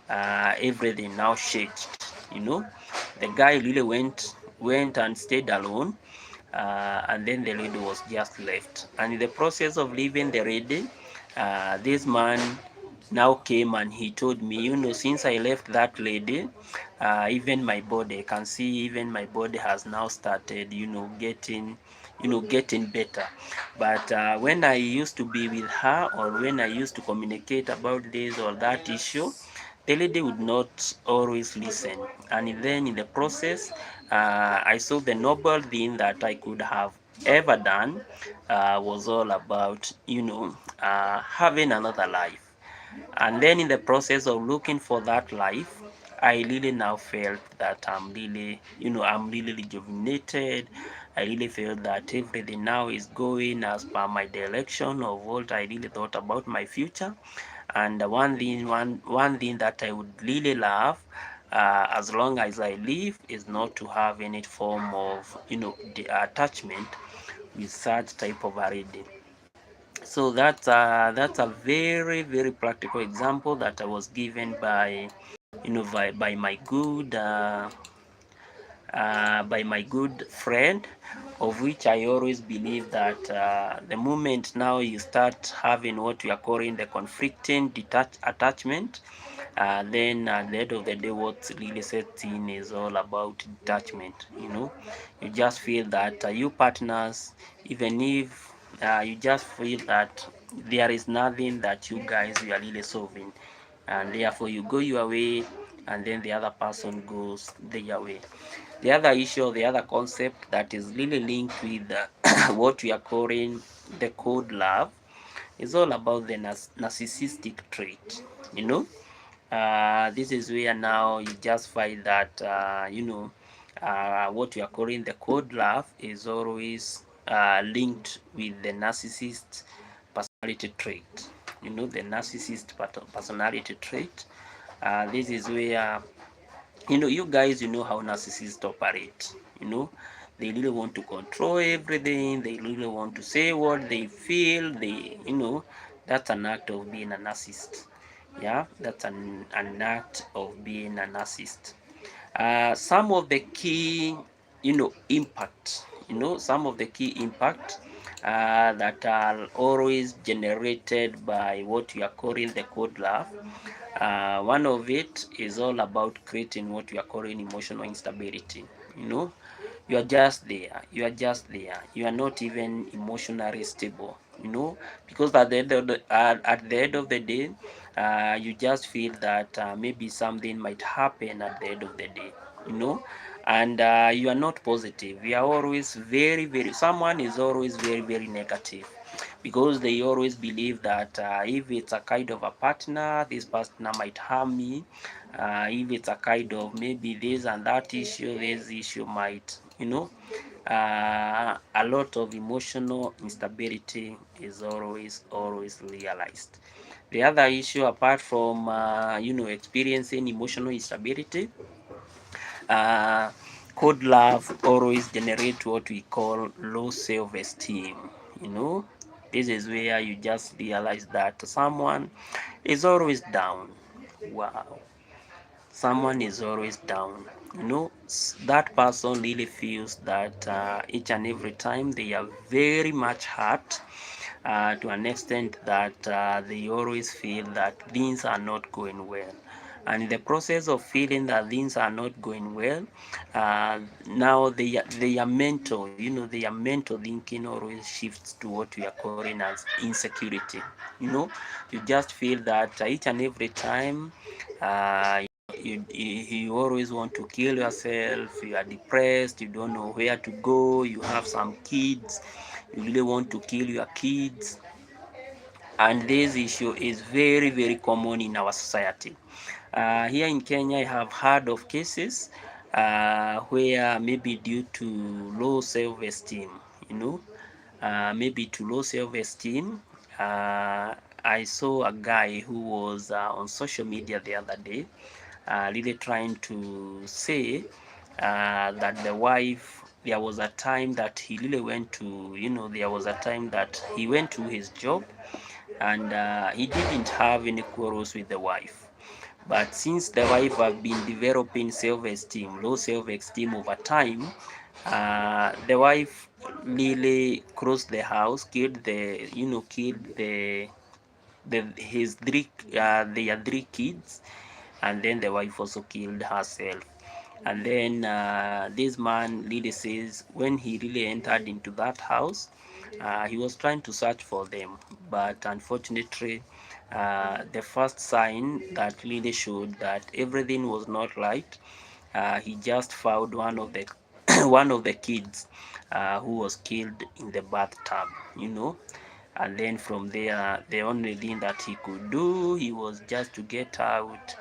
A: everything now changed. The guy really went and stayed alone, and then the lady was just left. And in the process of leaving the lady, this man now came and he told me, since I left that lady, even my body, I can see even my body has now started, getting better. But when I used to be with her, or when I used to communicate about this or that issue, the lady would not always listen. And then in the process, I saw the noble thing that I could have ever done was all about, having another life. And then in the process of looking for that life, I really now felt that I'm really rejuvenated. I really feel that everything now is going as per my direction of what I really thought about my future. And one thing that I would really love, as long as I live, is not to have any form of the attachment with such type of a reading. So that's a very, very practical example that I was given by my good friend, of which I always believe that the moment now you start having what we are calling the conflicting attachment, then at the end of the day, what really sets in is all about detachment. You just feel that you partners, even if you just feel that there is nothing that you guys are really solving, and therefore you go your way, and then the other person goes their way. The other issue, the other concept that is really linked with what we are calling the code love is all about the narcissistic trait. You know, this is where now you just find that what we are calling the code love is always linked with the narcissist personality trait. The narcissist personality trait. This is where you guys, how narcissists operate. They really want to control everything. They really want to say what they feel. That's an act of being a narcissist. Yeah, that's an act of being a narcissist. Some of the key, impact, some of the key impact that are always generated by what we are calling the code love. One of it is all about creating what we are calling emotional instability. You know, you are just there. You are just there. You are not even emotionally stable. Because at the end of the day, you just feel that maybe something might happen at the end of the day. You know, and you are not positive. You are always very, very. Someone is always very, very negative, because they always believe that if it's a kind of a partner, this partner might harm me. If it's a kind of maybe this and that issue, this issue might, a lot of emotional instability is always realized. The other issue, apart from experiencing emotional instability, uh, code love always generate what we call low self-esteem. you know this is where you just realize that someone is always down. Wow, someone is always down. That person really feels that each and every time they are very much hurt, to an extent that they always feel that things are not going well. and in the process of feeling that things are not going well, now their mental, their mental thinking always shifts to what we are calling as insecurity. You just feel that each and every time, you always want to kill yourself, you are depressed, you don't know where to go, you have some kids, you really want to kill your kids. And this issue is very, very common in our society. Here in Kenya, I have heard of cases where maybe due to low self-esteem, you know, maybe to low self-esteem, I saw a guy who was on social media the other day, really trying to say that the wife, there was a time that he really went to, there was a time that he went to his job, and he didn't have any quarrels with the wife. But since the wife have been developing self-esteem, low self-esteem over time, the wife really crossed the house, killed his their three kids, and then the wife also killed herself. And then this man really says when he really entered into that house, he was trying to search for them, but unfortunately, the first sign that really showed that everything was not right, he just found one of the one of the kids who was killed in the bathtub, and then from there, the only thing that he could do, he was just to get out,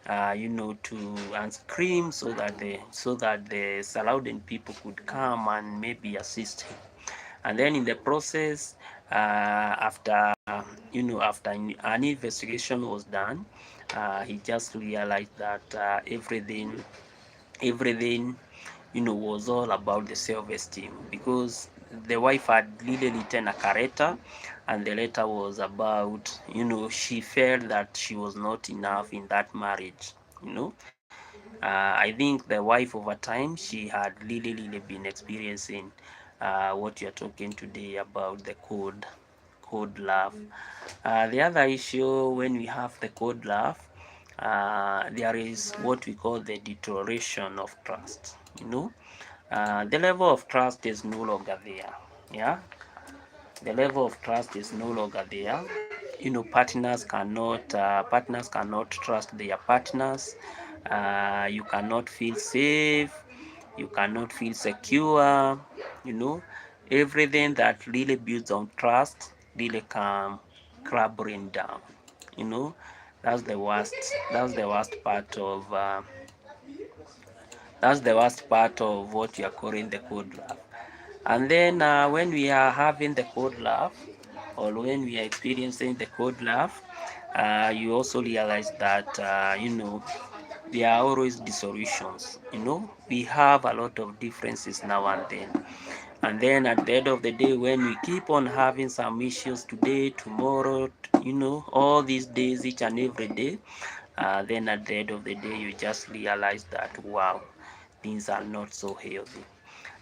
A: to and scream so that the surrounding people could come and maybe assist him. And then in the process, after an investigation was done, he just realized that everything was all about the self-esteem, because the wife had really written a character, and the letter was about, she felt that she was not enough in that marriage. I think the wife over time, she had really been experiencing what you're talking today about the code love. The other issue, when we have the code love, there is what we call the deterioration of trust. The level of trust is no longer there. Yeah, the level of trust is no longer there. Partners cannot trust their partners. You cannot feel safe. You cannot feel secure. You know, everything that really builds on trust really come crumbling down. You know, that's the worst. That's the worst part of. That's the worst part of what you are calling the code love. And then when we are having the code love, or when we are experiencing the code love, you also realize that there are always dissolutions. We have a lot of differences now and then. And then at the end of the day, when we keep on having some issues today, tomorrow, all these days, each and every day, then at the end of the day, you just realize that, wow, things are not so healthy.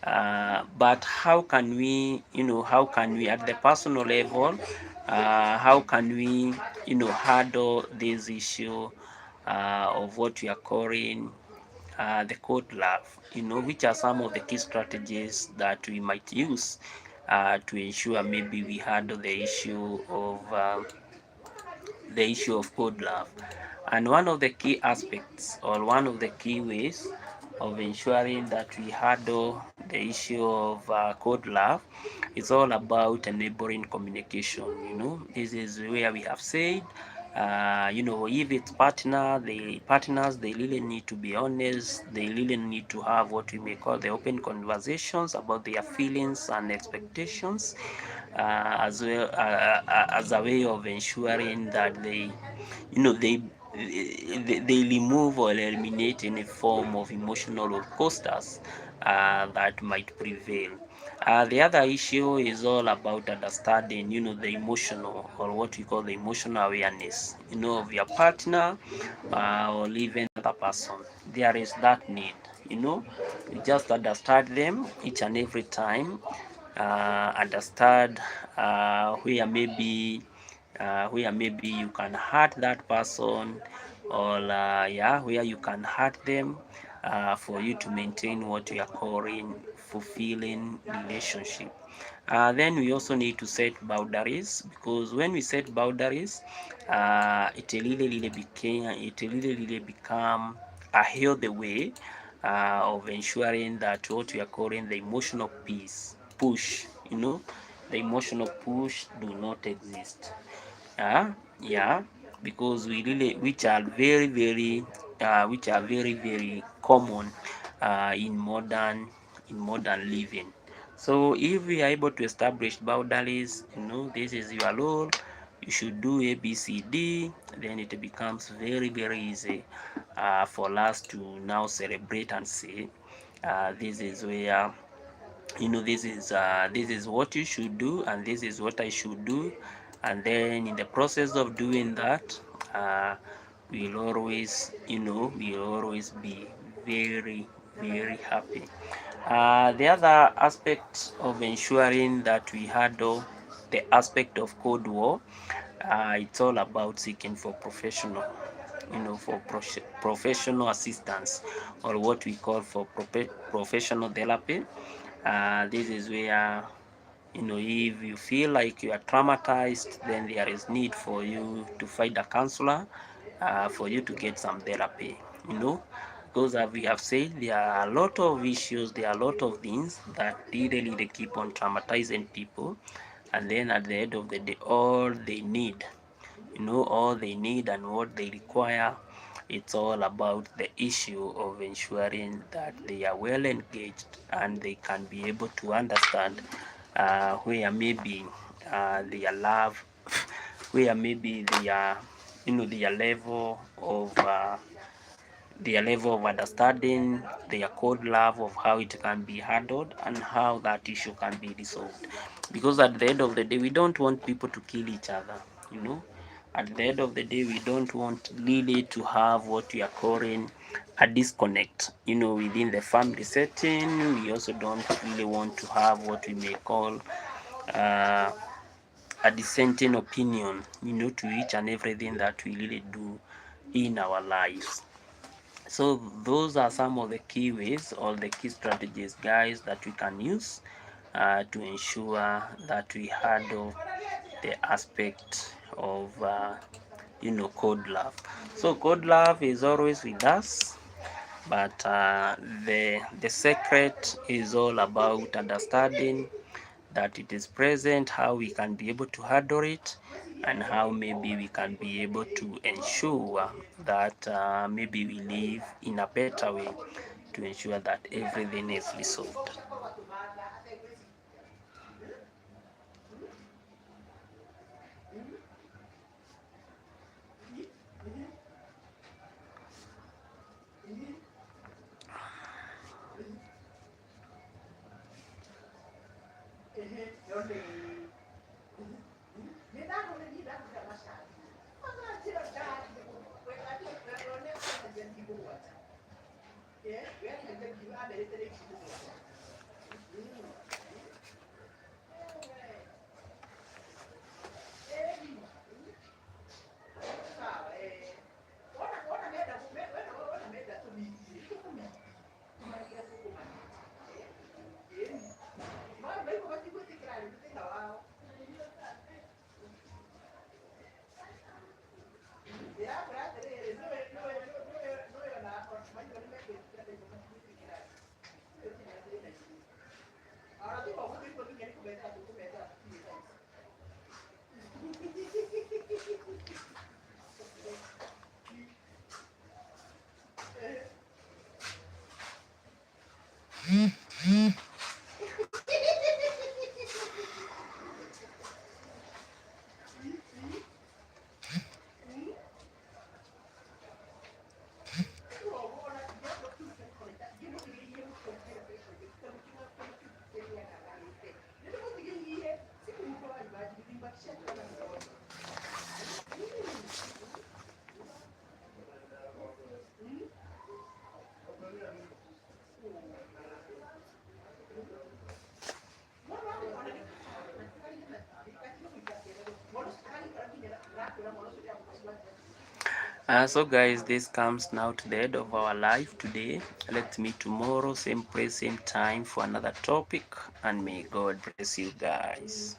A: But how can we at the personal level, how can we, handle this issue of what we are calling the code love? Which are some of the key strategies that we might use to ensure maybe we handle the issue of code love. And one of the key aspects, or one of the key ways of ensuring that we handle the issue of code love, is all about enabling communication. This is where we have said, if it's the partners, they really need to be honest. They really need to have what we may call the open conversations about their feelings and expectations, as well as a way of ensuring that you know they they remove or eliminate any form of emotional roller coasters that might prevail. The other issue is all about understanding, the emotional, or what we call the emotional awareness, of your partner, or even other person. There is that need, you just understand them each and every time, understand where maybe you can hurt that person, or yeah, where you can hurt them for you to maintain what we are calling fulfilling relationship. Then we also need to set boundaries, because when we set boundaries, it really become a healthy way of ensuring that what we are calling the emotional peace push, the emotional push do not exist. Yeah, because we really, which are very very common in modern living. So if we are able to establish boundaries, this is your role, you should do A, B, C, D, then it becomes very very easy for us to now celebrate and say, this is where, this is what you should do and this is what I should do. And then in the process of doing that, we'll always be very very happy. The other aspect of ensuring that we handle the aspect of Cold War, it's all about seeking for professional assistance, or what we call for professional therapy. This is where, if you feel like you are traumatized, then there is need for you to find a counselor, for you to get some therapy, because as we have said, there are a lot of issues, there are a lot of things that really keep on traumatizing people, and then at the end of the day, all they need and what they require, it's all about the issue of ensuring that they are well engaged and they can be able to understand where maybe their love, where maybe their level of understanding, their code love of how it can be handled and how that issue can be resolved. Because at the end of the day, we don't want people to kill each other, you know. At the end of the day, we don't want really to have what we are calling a disconnect, within the family setting. We also don't really want to have what we may call uh, a dissenting opinion, to each and everything that we really do in our lives. So those are some of the key ways or the key strategies, guys, that we can use to ensure that we handle the aspect of code love. So code love is always with us, but the secret is all about understanding that it is present, how we can be able to handle it, and how maybe we can be able to ensure that maybe we live in a better way to ensure that everything is resolved. So guys, this comes now to the end of our life today. Let's meet tomorrow, same place, same time for another topic, and may God bless you guys.